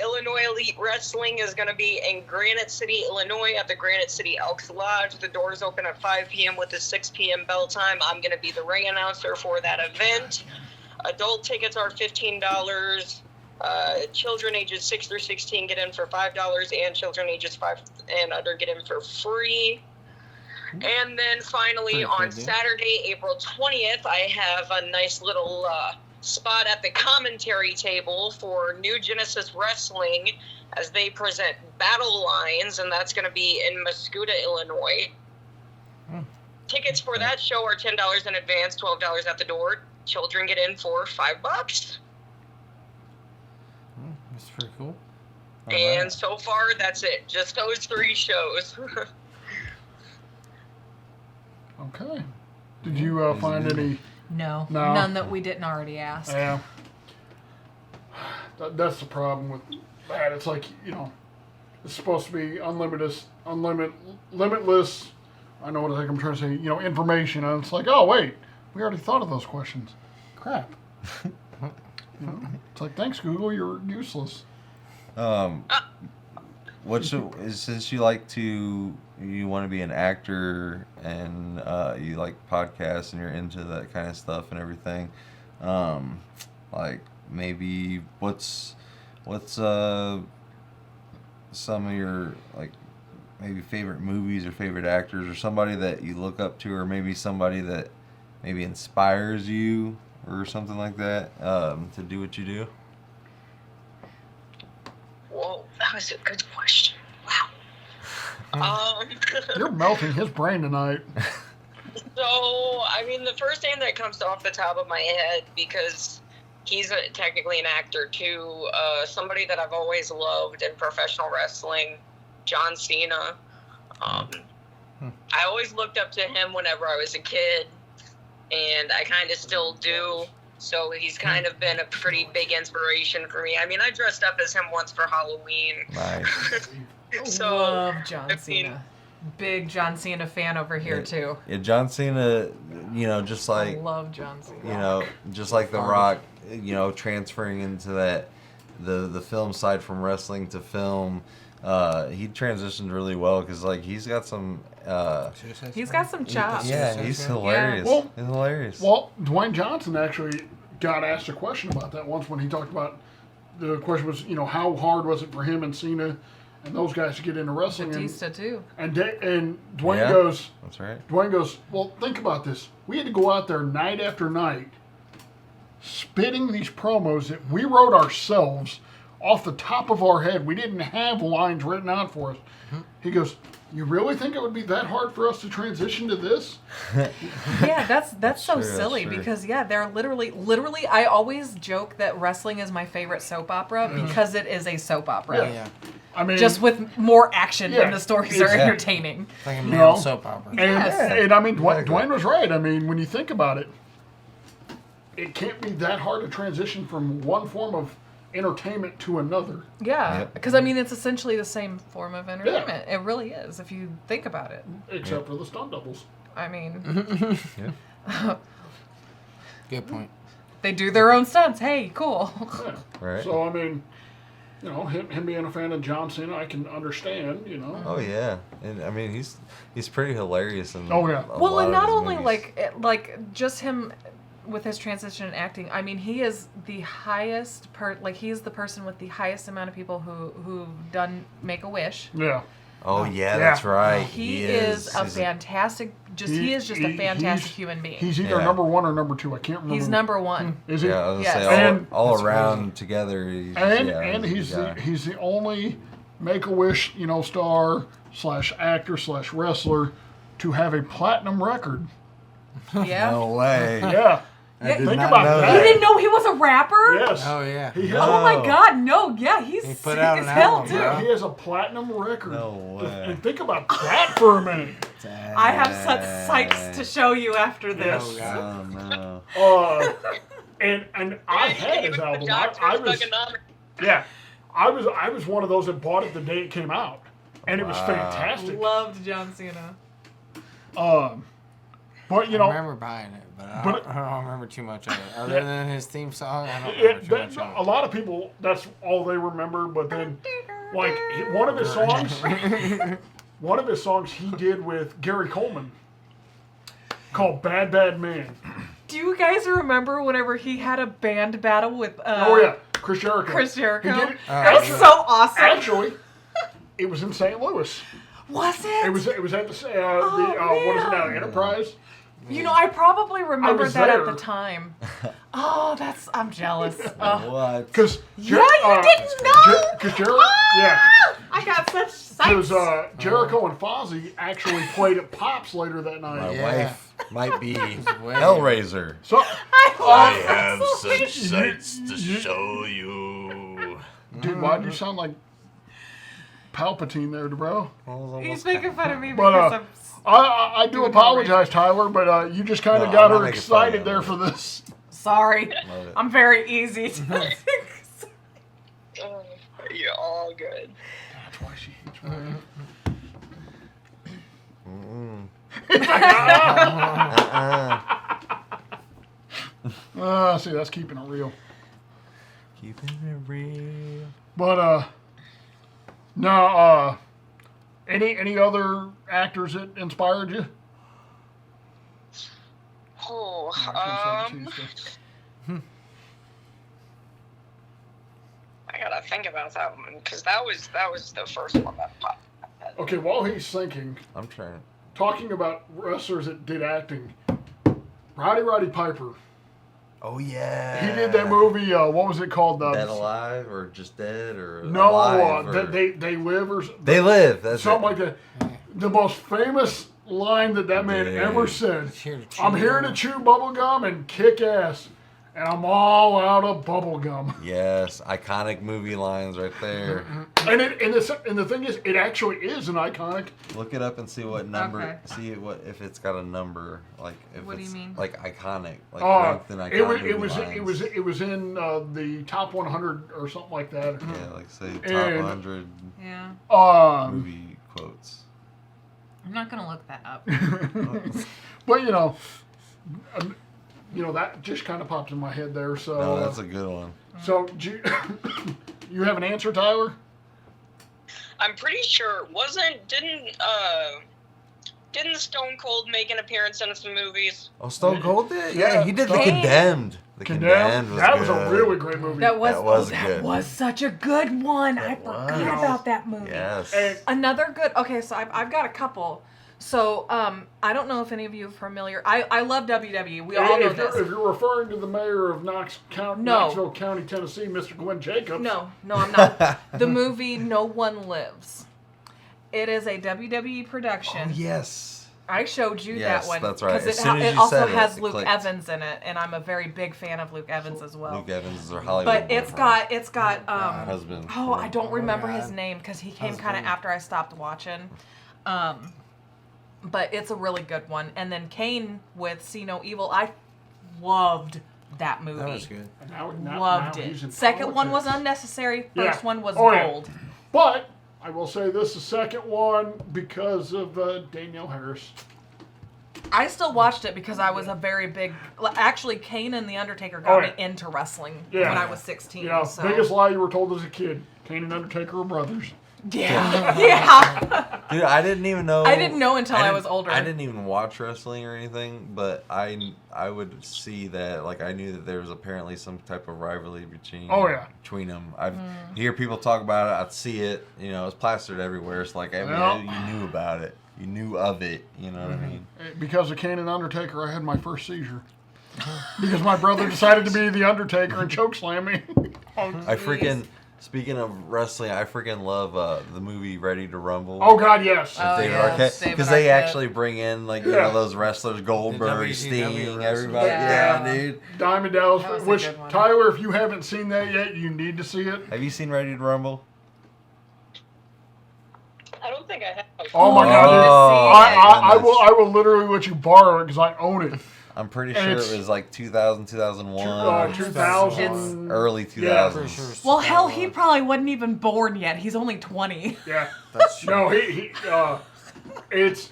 Illinois Elite Wrestling is going to be in Granite City, Illinois at the Granite City Elks Lodge. The doors open at 5 p.m. with a 6 p.m. bell time. I'm going to be the ring announcer for that event. Adult tickets are $15. Children ages 6 through 16 get in for $5, and children ages 5 and under get in for free. And then finally, Pretty on cool, dude. Saturday, April 20th, I have a nice little spot at the commentary table for New Genesis Wrestling as they present Battle Lines, and that's going to be in Mascoutah, Illinois. Tickets for that show are $10 in advance, $12 at the door. Children get in for $5. That's pretty cool. And so far, that's it. Just those 3 shows. Okay. Did you find any? No. No. None that we didn't already ask. Yeah. That's the problem with that. It's like, you know, it's supposed to be limitless. I know what I think I'm trying to say. You know, information, and it's like, oh wait, we already thought of those questions. Crap. You know, it's like, thanks Google, you're useless. Since you want to be an actor and you like podcasts and you're into that kind of stuff and everything, like maybe what's some of your like maybe favorite movies or favorite actors or somebody that you look up to, or maybe somebody that maybe inspires you or something like that to do what you do? Whoa, that was a good question. Wow. You're melting his brain tonight. So, I mean, the first name that comes off the top of my head, because he's technically an actor too, somebody that I've always loved in professional wrestling, John Cena. I always looked up to him whenever I was a kid, and I kind of still do. So he's kind of been a pretty big inspiration for me. I mean, I dressed up as him once for Halloween. Nice. So, Love John I mean, Cena. Big John Cena fan over here too. Yeah, John Cena, just I like, love John Cena. just like The Rock, transferring into that, the film side from wrestling to film, he transitioned really well because, like, he's got some, He's got some chops. yeah, he's hilarious. Well- He's hilarious. Well, Dwayne Johnson actually got asked a question about that once when he talked about, the question was, how hard was it for him and Cena and those guys to get into wrestling? Batista too. And Dwayne Yeah. goes, That's right. well, think about this. We had to go out there night after night spitting these promos that we wrote ourselves off the top of our head. We didn't have lines written out for us. He goes, you really think it would be that hard for us to transition to this? Yeah, that's so true, that's silly true. because they're literally. I always joke that wrestling is my favorite soap opera because it is a soap opera. Yeah. I mean, Just with more action Yeah, and the stories are it's- entertaining. Like a You male know, soap opera. and, Yes. and I mean, Exactly. Dwayne was right. I mean, when you think about it, it can't be that hard to transition from one form of entertainment to another. Yeah, Yep. because I mean it's essentially the same form of entertainment. It really is if you think about it. Except for the stunt doubles. I mean, Good point. they do their own stunts. Hey, cool. Yeah. Right. So, I mean, him being a fan of John Cena, I can understand, Oh yeah, and I mean he's pretty hilarious in Oh, yeah. a Well, lot and of not his only movies. like just him with his transition in acting. I mean, he is the highest he's the person with the highest amount of people who've done Make-A-Wish. Yeah. Oh yeah, Yeah. that's right. He is a He's fantastic. He is just a fantastic human being. He's either Yeah. number one or number two. I can't remember. He's number one. Is he? Yeah, I was gonna Yes. say And- all around together. He's, And he's a good guy. he's the only Make-A-Wish, star / actor / wrestler to have a platinum record. Yeah. No way. Yeah. Yeah, Think not about know that. You didn't know he was a rapper? Yes. Oh yeah. He has, Oh my God, no, yeah, he's He put sick out as an hell album, too. bro. he has a platinum record. No way. And think about that for a minute. I have such sights to show you after this. Oh, God. Oh no. And I had his album. I was I was one of those that bought it the day it came out, and it was Wow. fantastic. Loved John Cena. But I remember buying it, but I don't remember too much of it. Other Yeah. than his theme song, I don't remember too much of a it. lot of people, that's all they remember. But then, like one of his songs he did with Gary Coleman, called "Bad Bad Man." Do you guys remember whenever he had a band battle with Oh yeah, Chris Jericho. Chris Jericho? He did it. That was so awesome. Actually, it was in St. Louis. Was it? It was at the what is it now, man. Enterprise. You know, I probably remembered was that there. at the time. Oh, I'm jealous. Oh. What? Because Yeah, you didn't know? Because Jericho, yeah. I got such Because sights. Jericho and Fozzy actually played at Pops later that My night. Yeah. wife might be way- Hellraiser. So I have such sights to show you. dude, why'd you sound like Palpatine there, bro? He's making fun of me But, because I'm. I do Doing apologize, Tyler, but you just kind of No, got I'm not her making fun of excited you. there for this. Sorry. Love it. I'm very easy to Oh, you're all good. That's why she hates me. See, that's keeping it real. Keeping it real. But no, any other actors that inspired you? think about that one because that was the first one that popped. Okay, while he's thinking, I'm trying. talking about wrestlers that did acting, Roddy Piper. Oh yeah. He did that movie. What was it called? Dead Alive or just dead or No, alive or... they live or They Live. That's something it. like that. The most famous line that man Dude. ever said. Here to chew I'm here to chew bubble gum and kick ass, and I'm all out of bubble gum. Yes, iconic movie lines right there. And the thing is, it actually is an iconic. Look it up and see what number. Okay. See if it's got a number. Like if What do you it's mean? like iconic. Like ranked in iconic it movie was lines. it was in the top 100 or something like that. Yeah, like say top And- 100 Yeah. movie quotes. I'm not gonna look that up. But that just kind of popped in my head there. So No, that's a good one. so do you have an answer, Tyler? I'm pretty sure didn't Stone Cold make an appearance in some movies? Oh, Stone Cold did? Yeah, Yeah, he did The Stone- Condemned. The Condemned was that good. was a really great movie. That was good. such a good one. I That forgot was. about that movie. Yes. And- Another good. Okay, so I've got a couple. So I don't know if any of you are familiar. I love WWE. We all know if this. you're referring to the mayor of Knoxville County, Tennessee, Mr. Glenn Jacobs. No, I'm not. The movie No One Lives. It is a WWE production. Oh, yes. I showed you Yes, that one that's right. because As soon as it you also said it, has it Luke clicked. Evans in it, and I'm a very big fan of Luke Evans as well. Luke Evans is our Hollywood But it's got husband. oh, I don't remember God. his name because he came kind of after I stopped watching. But it's a really good one. And then Kane with See No Evil. I loved that movie. That was good. Loved now he's in it. Second one was politics. unnecessary. Yeah. First one was Oh, yeah. gold. But I will say this: the second one because of Danielle Harris. I still watched it because I was a very big. Actually, Kane and The Undertaker got Oh, me into wrestling Yeah. when I was 16. You know, so. biggest lie you were told as a kid: Kane and Undertaker are brothers. Yeah. Yeah. Dude, I didn't even know. I didn't know until I didn't- was older. I didn't even watch wrestling or anything, but I would see that. Like I knew that there was apparently some type of rivalry between. Oh, yeah. Between them, I'd hear people talk about it. I'd see it. You know, it's plastered everywhere. It's like I mean, Yeah. you knew about it. You knew of it. You know what I mean? Because of Kane and Undertaker, I had my first seizure. Because my brother decided to be the Undertaker and chokeslam me. I freaking. Speaking of wrestling, I freaking love the movie Ready to Rumble. Oh God, yes. Oh, David yes, Arquette, David because they Arquette. actually bring in like you Yeah. know those wrestlers, Goldberg, WCW Sting, wrestlers. everybody. Yeah. Yeah, dude. Diamond Dallas, That was a which good one. Tyler, if you haven't seen that yet, you need to see it. Have you seen Ready to Rumble? I don't think I have. Oh my Oh, God, dude. I goodness. will literally let you borrow it because I own it. I'm pretty And sure it's- it was like 2000, 2001, 2000. early Yeah. 2000s. Pretty sure. Well, hell, he probably wasn't even born yet. He's only 20. Yeah. That's true. No, it's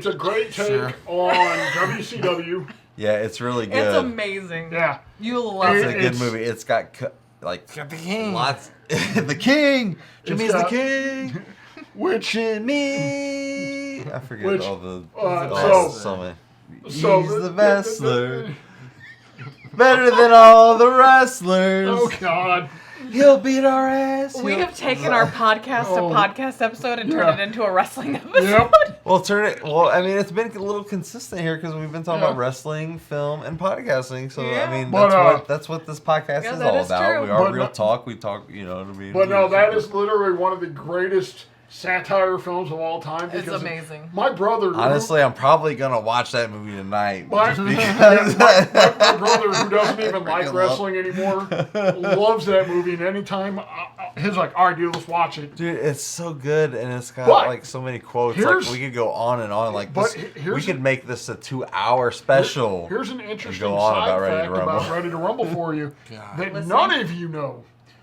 a great take Sure. on WCW. Yeah, it's really good. It's amazing. Yeah. You love It's it. a good It's- movie. It's got like Got the king. lots. The king. Jimmy's the got- king. Which Jimmy. I forget Which, all the. so many. so He's the wrestler. Better than all the wrestlers. Oh God. He'll beat our ass. We He'll- have taken our podcast to Oh. podcast episode and Yeah. turned it into a wrestling episode. Yep. Well, turn it. Well, I mean, it's been a little consistent here because we've been talking Yeah. about wrestling, film, and podcasting. So Yeah. I mean, But, that's what this podcast Yeah, is that all is about. true. We are But real no- talk. We talk. You know what I mean? But no, that is literally one of the greatest satire films of all time. It's because amazing. My brother, Honestly, I'm probably gonna watch that movie tonight My- just because. my brother, who doesn't even like Freaking wrestling anymore, loves that movie. And anytime he's like, "All right, dude, let's watch it." Dude, it's so good, and it's got But like so many quotes. Like here's- we could go on and on. Like but this, here's- we could make this a 2-hour special. Here's an interesting go on side about Ready to fact Rumble. about Ready to Rumble for you God. that Listen. none of you know.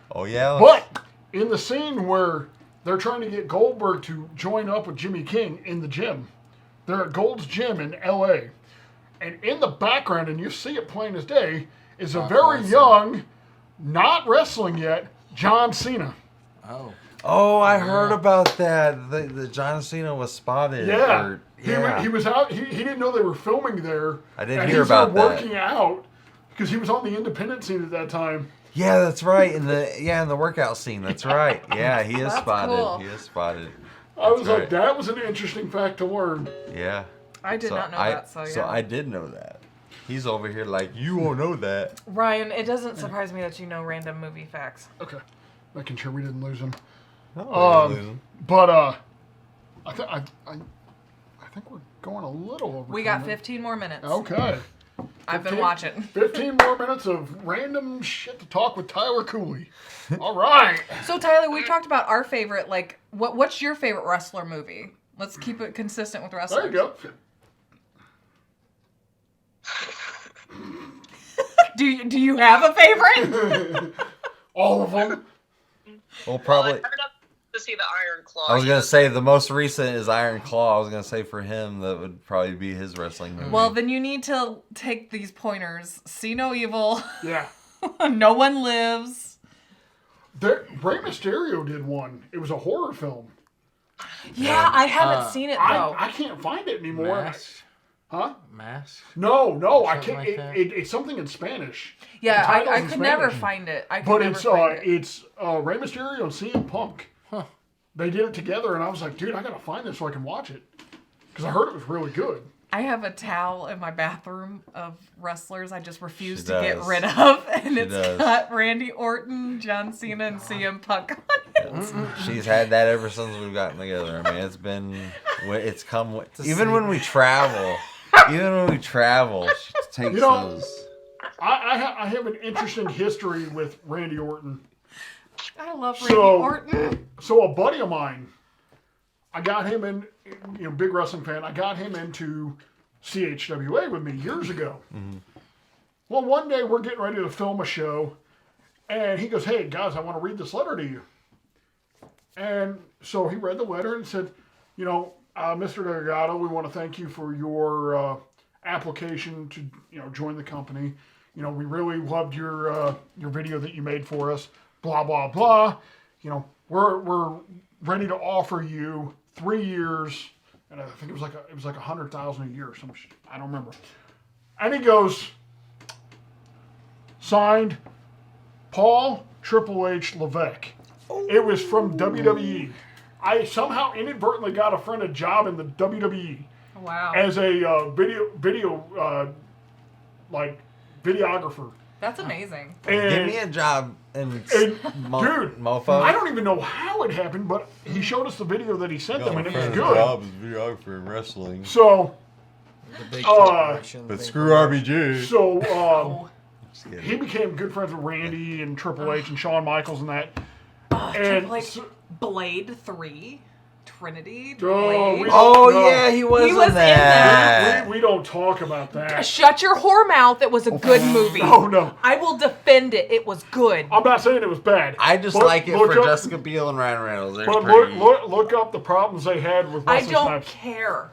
Oh yeah, But in the scene where they're trying to get Goldberg to join up with Jimmy King in the gym, they're at Gold's Gym in L.A. And in the background, and you see it plain as day, is a very young, not wrestling yet, John Cena. Oh. Oh, I heard about that. The John Cena was spotted. Yeah. or- He was out. He didn't know they were filming there. I didn't and hear he's there about that. working out because he was on the independent scene at that time. Yeah, that's right. In the workout scene. That's right. Yeah, he is That's spotted. cool. He is spotted. I was That's like, right. that was an interesting fact to learn. Yeah. I did not know that, so yeah. So I did know that. He's over here like, you won't know that. Ryan, it doesn't surprise me that you know random movie facts. Okay, making sure we didn't lose him. No, But I think we're going a little over. We got 15 more minutes. Okay. I've been watching. 15 more minutes of random shit to talk with Tyler Cooley. All right. So Tyler, we talked about our favorite. Like, what's your favorite wrestler movie? Let's keep it consistent with wrestlers. There you go. Do you have a favorite? All of them. Well, probably. Well, I heard up to see the Iron Claw. I was gonna say the most recent is Iron Claw. I was gonna say for him that would probably be his wrestling movie. Well, then you need to take these pointers. See No Evil. Yeah. No One Lives. Rey Mysterio did one. It was a horror film. Yeah, I haven't seen it though. I can't find it anymore. Mask. Huh? Mask. No, I Something can't. like that. It's something in Spanish. Yeah, The title's I in could never Spanish. find it. But it's Rey Mysterio and CM Punk. Huh. They did it together, and I was like, dude, I gotta find this so I can watch it because I heard it was really good. I have a towel in my bathroom of wrestlers I just refuse She to get does. rid of, and She it's does. got Randy Orton, John Cena, and CM Punk on it. She's had that ever since we've gotten together. I mean, it's come. Even when we travel, she takes You know- those. I have an interesting history with Randy Orton. I love Randy So- Orton. So a buddy of mine, I got him in, big wrestling fan. I got him into CHWA with me years ago. Mm-hmm. Well, one day we're getting ready to film a show, and he goes, "Hey guys, I want to read this letter to you." And so he read the letter and said, Mr. Delgado, we want to thank you for your application to join the company. We really loved your video that you made for us. Blah blah blah. We're ready to offer you 3 years, and I think it was like $100,000 a year or some shit. I don't remember. And he goes, signed, Paul Triple H Levesque. It was from WWE. I somehow inadvertently got a friend a job in the WWE Wow. as a videographer. That's amazing. And Give me a job in dude, mofo. I don't even know how it happened, but he showed us the video that he sent them, and it was His good. job is videographer in wrestling. So, The big Uh, corporation, But big screw RBG. so Oh, he became good friends with Randy and Triple H and Shawn Michaels and that. And Triple H. so- Blade 3. Trinity. Oh, Blade. we- Oh No. yeah, he was, He was in in that. we don't talk about that. Shut your whore mouth. It was a good movie. No. I will defend it. It was good. I'm not saying it was bad. I just Look- like it look for up- Jessica Biel and Ryan Reynolds. They're But pretty. look up the problems they had with I Wesley don't Snipes. care.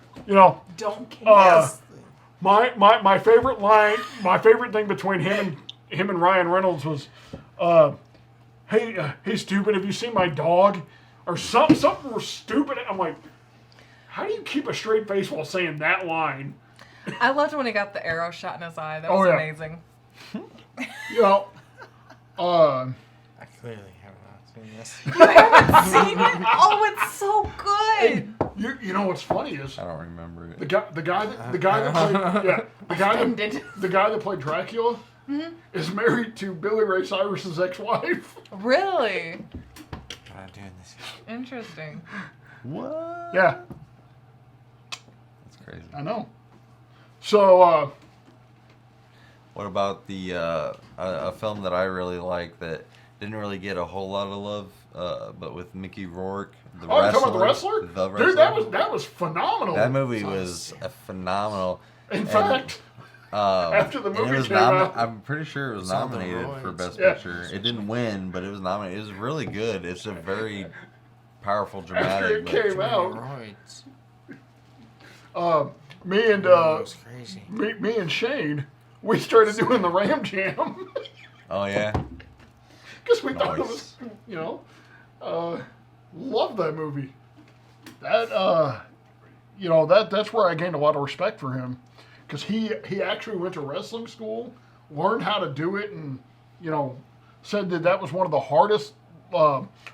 Don't care. Uh, my favorite line, my favorite thing between him and Ryan Reynolds was, hey stupid, have you seen my dog? Or something stupid. I'm like, how do you keep a straight face while saying that line? I loved when he got the arrow shot in his eye. That Oh, was yeah. amazing. I clearly have not seen this. You haven't seen it? Oh, it's so good. You know what's funny is I don't remember it. the guy that played the guy that played Dracula is married to Billy Ray Cyrus's ex-wife. Really? I'm not doing this. Interesting. What? Yeah, That's crazy. I know. So What about the a film that I really like that didn't really get a whole lot of love, but with Mickey Rourke, the you're wrestler. talking about the wrestler? The Dude, wrestler. that was phenomenal. That movie was a phenomenal. In fact, after the and it movie was came out, I'm pretty sure it was It's on the nominated for roids. Best Yeah. Picture. It didn't win, but it was nominated. It was really good. It's a very powerful, after dramatic. it but- came out, Roids. me and It was crazy. me and Shane, we started doing the Ram Jam Oh yeah. because we thought it Nice. was, love that movie. That that's where I gained a lot of respect for him because he actually went to wrestling school, learned how to do it, and said that was one of the hardest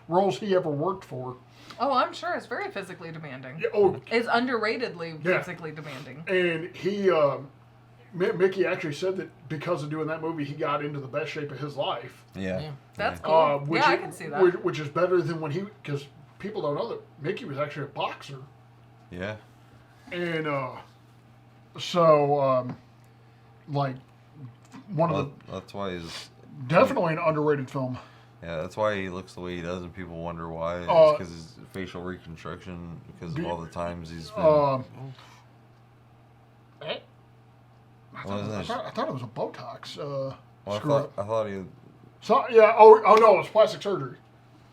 roles he ever worked for. Oh, I'm sure it's very physically demanding. Yeah, oh, It's underratedly Yeah. physically demanding. and he, Mickey actually said that because of doing that movie, he got into the best shape of his life. Yeah. That's cool. Which Yeah, I is- can see that. Which is better than when because people don't know that Mickey was actually a boxer. Yeah. And so, like, one of Well, the that's why he's. definitely an underrated film. Yeah, that's why he looks the way he does, and people wonder why. Uh, Because his facial reconstruction, because do- of all the times he's been. I What is thought, this? I thought it was a Botox. Well, I screw thought, up. I thought he. So yeah. Oh no, it's plastic surgery.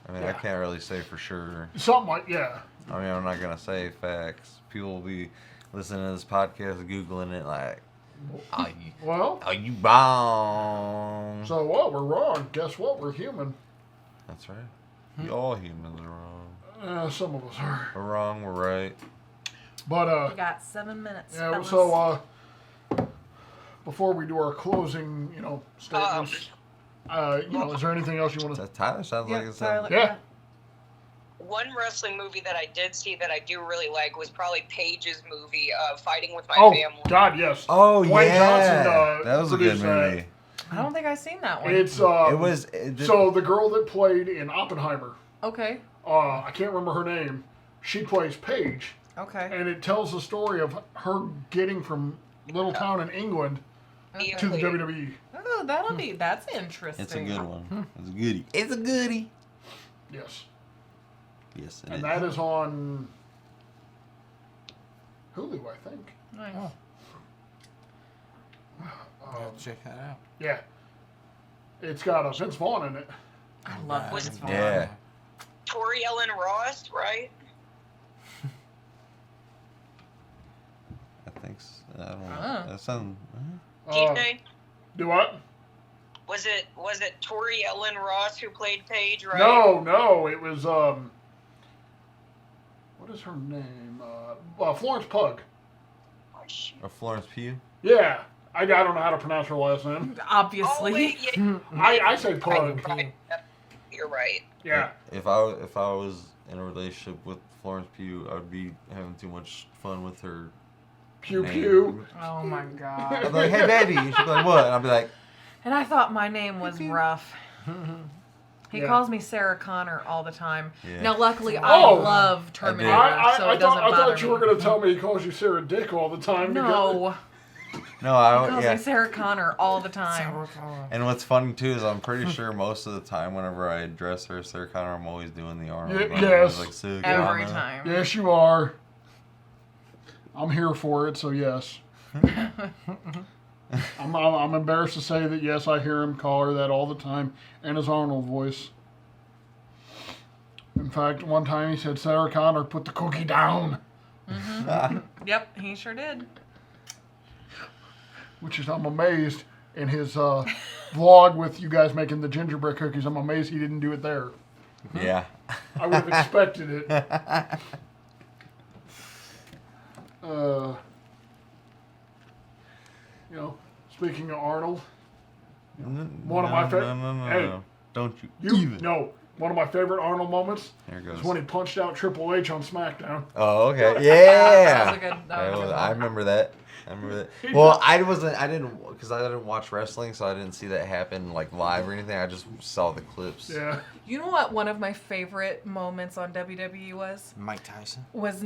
I mean, Yeah. I can't really say for sure. Something like yeah. I mean, I'm not gonna say facts. People will be listening to this podcast, googling it, like, Well, "Are you wrong?" so what? We're wrong. Guess what? We're human. That's right. All humans are wrong. Some of us are. We're wrong. We're right. But We got 7 minutes. yeah. fellas. So before we do our closing, statements, is there anything else you want to? Tyler sounds like Yeah, it's Tyler, Yeah. One wrestling movie that I did see that I do really like was probably Paige's movie, Fighting with My Oh Family. God, yes. Oh Dwayne yeah, Johnson, that was a good produced that. movie. I don't think I've seen that one. It's It was. It did- so the girl that played in Oppenheimer, Okay. I can't remember her name. She plays Paige, Okay. and it tells the story of her getting from little town in England Okay. to the WWE. Oh, that's interesting. it's a good one. It's a goodie. It's a goodie. Yes, Yes, it and is. that is on Hulu, I think. Nice. I'll check that out. Yeah, it's got Vince Vaughn in it. I love Was- Vince Vaughn. Yeah. Tori Ellen Ross, right? I think. I don't know. Ah. That sounds. DJ? Do what? Was it Tori Ellen Ross who played Paige, right? No, it was what is her name? Florence Pugh. Oh, shoot. Or Florence Pugh. Yeah, I don't know how to pronounce her last name. Oh, Obviously. wait, yeah, I say Pug. right. You're right. Yeah. If I was in a relationship with Florence Pugh, I would be having too much fun with her. Pew name. pew. Oh my I'd god. be like, "Hey, baby," and she'd be like, "What?" And I'd be like, And I thought my name was rough. He Yeah. calls me Sarah Connor all the time. Yeah. Now, luckily, Oh. I love Terminator, so I it doesn't thought bother you were me. going to tell me he calls you Sarah Dick all the time. No, "No, I he calls yeah." me Sarah Connor all the time. And what's funny too is I'm pretty sure most of the time whenever I address her, Sarah Connor, I'm always doing the Arnold. Yeah, line. yes. Like, Sarah Every Connor. time. Yes, you are. I'm here for it, so yes. I'm embarrassed to say that yes, I hear him call her that all the time, and his Arnold voice. In fact, one time he said, "Sarah Connor, put the cookie down," Yep, he sure did. which is I'm amazed in his vlog with you guys making the gingerbread cookies. I'm amazed he didn't do it there. Yeah. I would have expected it. Speaking of Arnold, One of my favorite- No. Hey. Don't you? one of my favorite Arnold moments There it goes. is when he punched out Triple H on SmackDown. Oh, okay. That Yeah. was a good. That was a good I one. remember that. He Well, does- I didn't watch wrestling, so I didn't see that happen like live or anything. I just saw the clips. Yeah. You know what? One of my favorite moments on WWE was Mike Tyson. was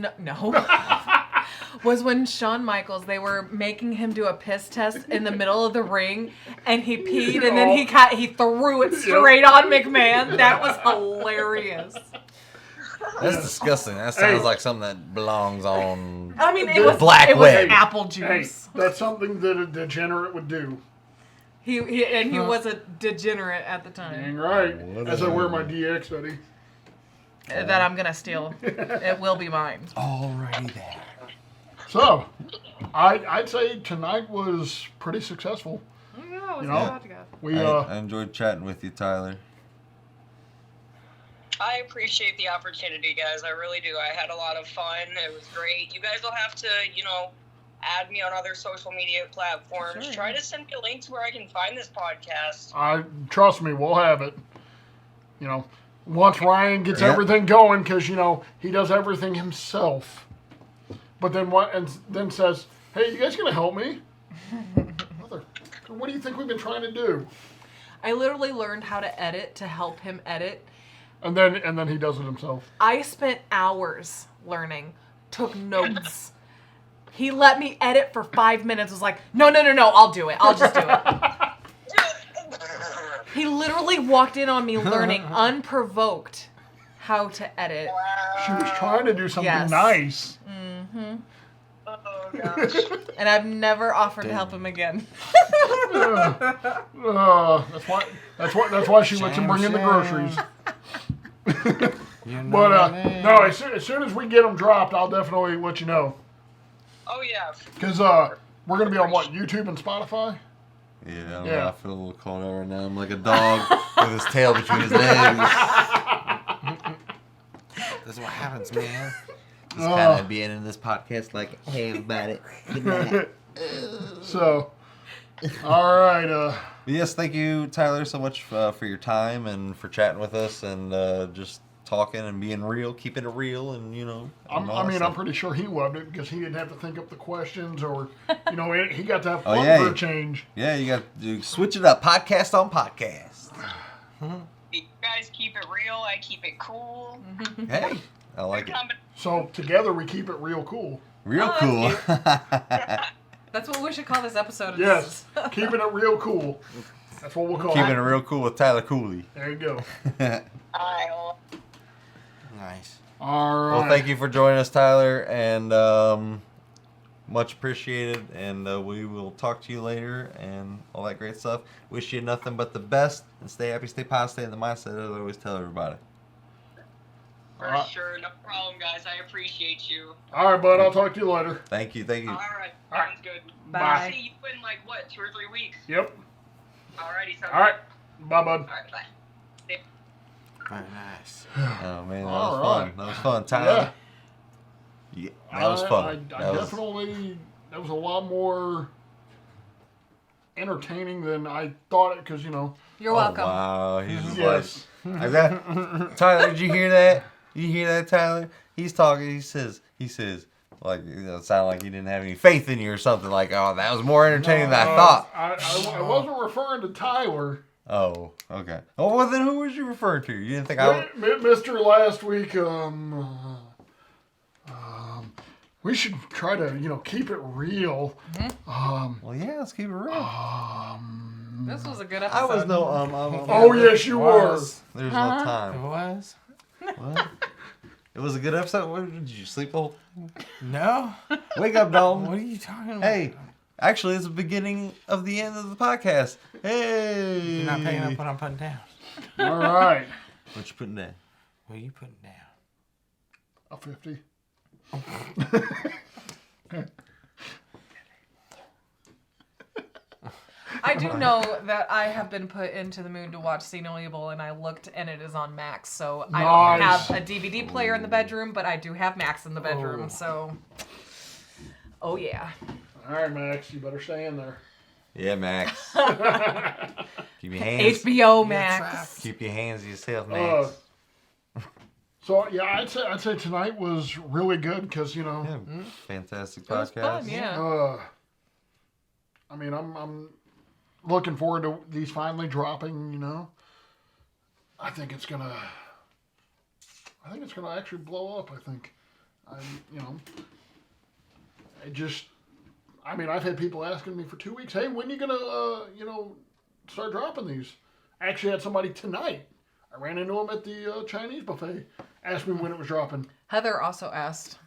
when Shawn Michaels, they were making him do a piss test in the middle of the ring, and he peed, and then he threw it straight on McMahon. That was hilarious. That's disgusting. That sounds like something that belongs on. I mean, it was Black it was Web. apple Hey, juice. that's something that a degenerate would do. He was a degenerate at the time Dang right. As I wear my DX hoodie. that I'm gonna steal. It will be mine. Alrighty there. So, I'd say tonight was pretty successful. Yeah, You know? We I enjoyed chatting with you, Tyler. I appreciate the opportunity, guys. I really do. I had a lot of fun. It was great. You guys will have to, add me on other social media platforms. Sure. Try to send me a link to where I can find this podcast. Trust me, we'll have it. Once Ryan gets Yep. everything going, because he does everything himself. But then then says, "Hey, you guys gonna help me?" What do you think we've been trying to do? I literally learned how to edit to help him edit. And then he does it himself. I spent hours learning, took notes. He let me edit for 5 minutes. Was like, no, I'll do it. I'll just do it. He literally walked in on me learning unprovoked how to edit. She was trying to do something Yes. nice. Oh gosh. And I've never offered to help him again. That's why she lets him bring in the groceries. You know But that. no, as soon as we get them dropped, I'll definitely let you know. Oh yeah. Because we're gonna be on what, YouTube and Spotify? Yeah, I don't Yeah. know. I feel a little caught out right now. I'm like a dog with his tail between his legs. That's what happens, man. Just kind of being in this podcast like, hey, everybody. Good night. So, all right. But yes, thank you, Tyler, so much for your time and for chatting with us and just talking and being real, keeping it real, and I'm pretty sure he loved it because he didn't have to think up the questions or, he got to have fun yeah. for a change. Yeah, you got to switch it up, podcast on podcast. You guys keep it real. I keep it cool. Hey, I like it. So together we keep it real cool. Real Oh, cool. That's what we should call this episode. Yes, keeping it real cool. That's what we'll call Keeping it. it real cool with Tyler Cooley. There you go. Nice. All right. Well, thank you for joining us, Tyler, and much appreciated. And we will talk to you later and all that great stuff. Wish you nothing but the best, and stay happy, stay positive, stay in the mindset as I always tell everybody. For sure, no problem, guys. I appreciate you. All right, bud. I'll talk to you later. Thank you. All right, All right. sounds good. Bye. I'll see you in like what, 2 or 3 weeks? Yep. Alrighty, sounds All right. good. Bye, bud. All right, bye. Very nice. Oh man, that All was fun. right. That was fun, Tyler. Yeah. Yeah, that was fun. I That was- definitely, that was a lot more entertaining than I thought it, because, You're welcome. Oh, wow, he's just yes. like, I got Tyler. Did you hear that? You hear that, Tyler? He's talking. He says, like, it sounded like he didn't have any faith in you or something. Like, oh, that was more entertaining than I thought. I wasn't referring to Tyler. Oh, okay. Oh, well, then who was you referring to? You didn't think I was? Mr. Last week, we should try to, keep it real. Well, yeah, let's keep it real. This was a good I episode. was no, Oh, yes, you were. Was. There's no It time. was? What? It was a good episode. What, did you sleep the whole No? Wake up, Dalton. What are you talking about? Hey, actually, it's the beginning of the end of the podcast. Hey. You're not picking up what I'm putting down. All right. What you putting down? What are you putting down? A 50. I do know that I have been put into the mood to watch See No Evil, and I looked, and it is on Max. So I don't Nice. have a DVD player in the bedroom, but I do have Max in the bedroom. So, oh yeah. All right, Max, you better stay in there. Yeah, Max. Keep your hands. HBO Max. Keep your hands to yourself, Max. So yeah, I'd say tonight was really good because Yeah, fantastic It was podcast. fun, yeah. I mean I'm looking forward to these finally dropping. I think it's gonna actually blow up. I've had people asking me for 2 weeks, hey, when are you gonna start dropping these? I actually had somebody tonight. I ran into him at the Chinese buffet. Asked me when it was dropping. Heather also asked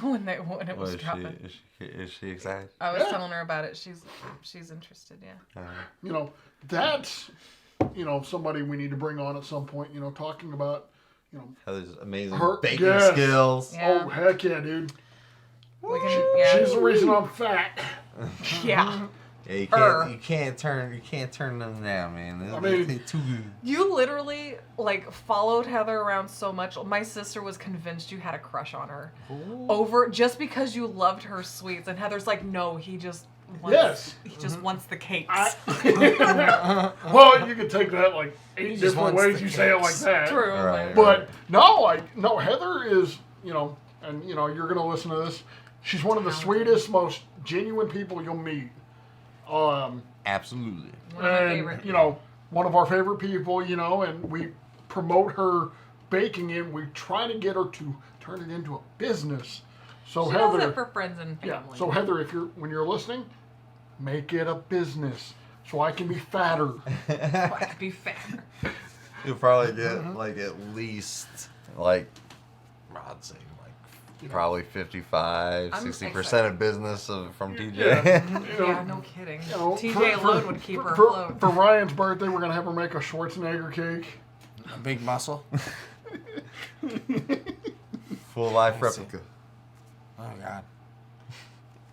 when it was What, dropping. is she excited? I was Yeah. telling her about it. She's interested, yeah. That's somebody we need to bring on at some point. Talking about Heather's amazing Her- baking yes. skills. Yeah. Oh heck yeah, dude. We can, yeah. She's the reason I'm fat. Yeah. Yeah, you can't turn them down, man. I mean- They're too good. You literally like followed Heather around so much. My sister was convinced you had a crush on her over just because you loved her sweets, and Heather's like, no, he just wants, he just wants the cakes. Well, you could take that like 8 just different wants ways the you say it like cakes. that. True, Right. But no, Heather is, and you're gonna listen to this. She's one of the sweetest, most genuine people you'll meet. Absolutely. One of my favorite. One of our favorite people, and we promote her baking and we try to get her to turn it into a business. So She Heather, does it for friends and family. yeah. So Heather, when you're listening, make it a business so I can be fatter. I could be fair. You'll probably get like at least like I'd say like probably 55, I'm 60% of business from TJ. Yeah. Yeah, no kidding. know, TJ alone would keep her afloat. For Ryan's birthday, we're gonna have her make a Schwarzenegger cake. A big muscle. Full life I see. replica. Oh God.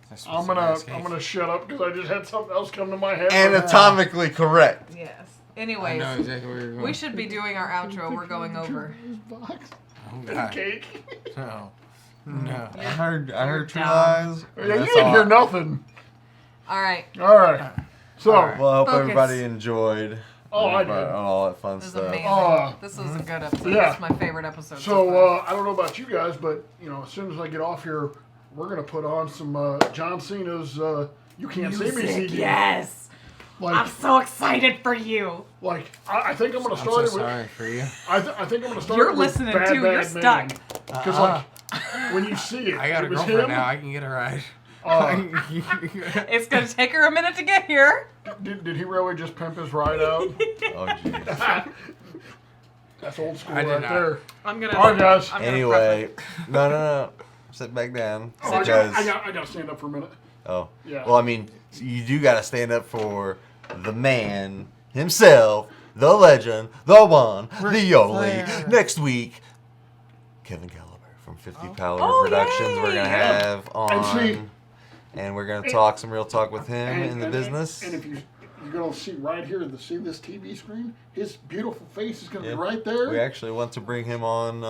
That's I'm some nice gonna cake. shut up because I just had something else come to my head. Anatomically correct. Yes. I Anyways, know exactly where you're going. we should be doing our outro. We're going over. Box Oh and God. cake. No. No. I heard True dumb. Lies. Yeah, and you that's didn't all hear I- nothing. All right. All right. So, All right. Well, I hope Focus. everybody enjoyed. Oh, I did. All that fun This is stuff. amazing. This is a good episode. yeah. This is my favorite episode. so I don't know about you guys, but as soon as I get off here, we're gonna put on some John Cena's "You Can't See Me" CD. Yes. Like, I'm so excited for you. I think I'm gonna I'm start so it with. sorry for you. I think I'm gonna start You're it with listening Bad too. You're Bad stuck. Because like when you see it, I got a it was girlfriend him. now. I can get a ride. It's gonna take her a minute to get here. Did he really just pimp his ride out? Oh, jeez. That's old school I did right not. there. I'm gonna. All right, guys. I'm gonna Anyway, no. Sit back down. Oh, I Because, gotta stand up for a minute. oh, Yeah. well, I mean, you do got to stand up for the man himself, the legend, the one, the only. Flair. Next week, Kevin Gallagher from 50 Powder Oh, Productions. We're yay! gonna have on, And and we're gonna talk some real talk with him in the and- business. And if you're gonna see right here, see this TV screen, his beautiful face is gonna Yeah. be right there. We actually want to bring him on.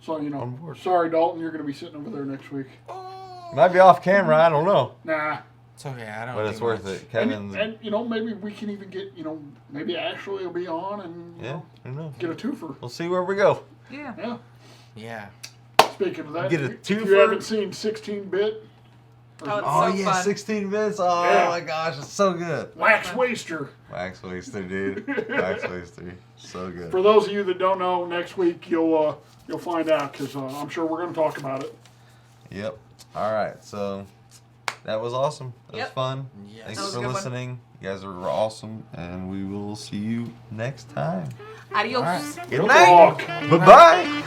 So on board. sorry, Dalton, you're gonna be sitting over there next week. Might be off camera. I don't know, Nah. It's okay. I don't. but do it's worth much. it. Kevin's. And maybe we can even get maybe Ashley will be on and Yeah, I don't know. get a twofer. We'll see where we go. Yeah. Yeah. Yeah. Speaking of that, Get a if you twofer? haven't seen 16-bit, Oh, it's Oh so yeah, fun. 16 minutes. Oh Yeah. my gosh, it's so good. Wax Waster. Wax Waster, dude. Wax Waster, so good. For those of you that don't know, next week you'll find out because I'm sure we're gonna talk about it. Yep. All right, so that was awesome. That was Yep. fun. Yes. Thanks That was a for good one. listening. You guys are awesome, and we will see you next time. Adios. All right. Good Good night. talk. Bye bye.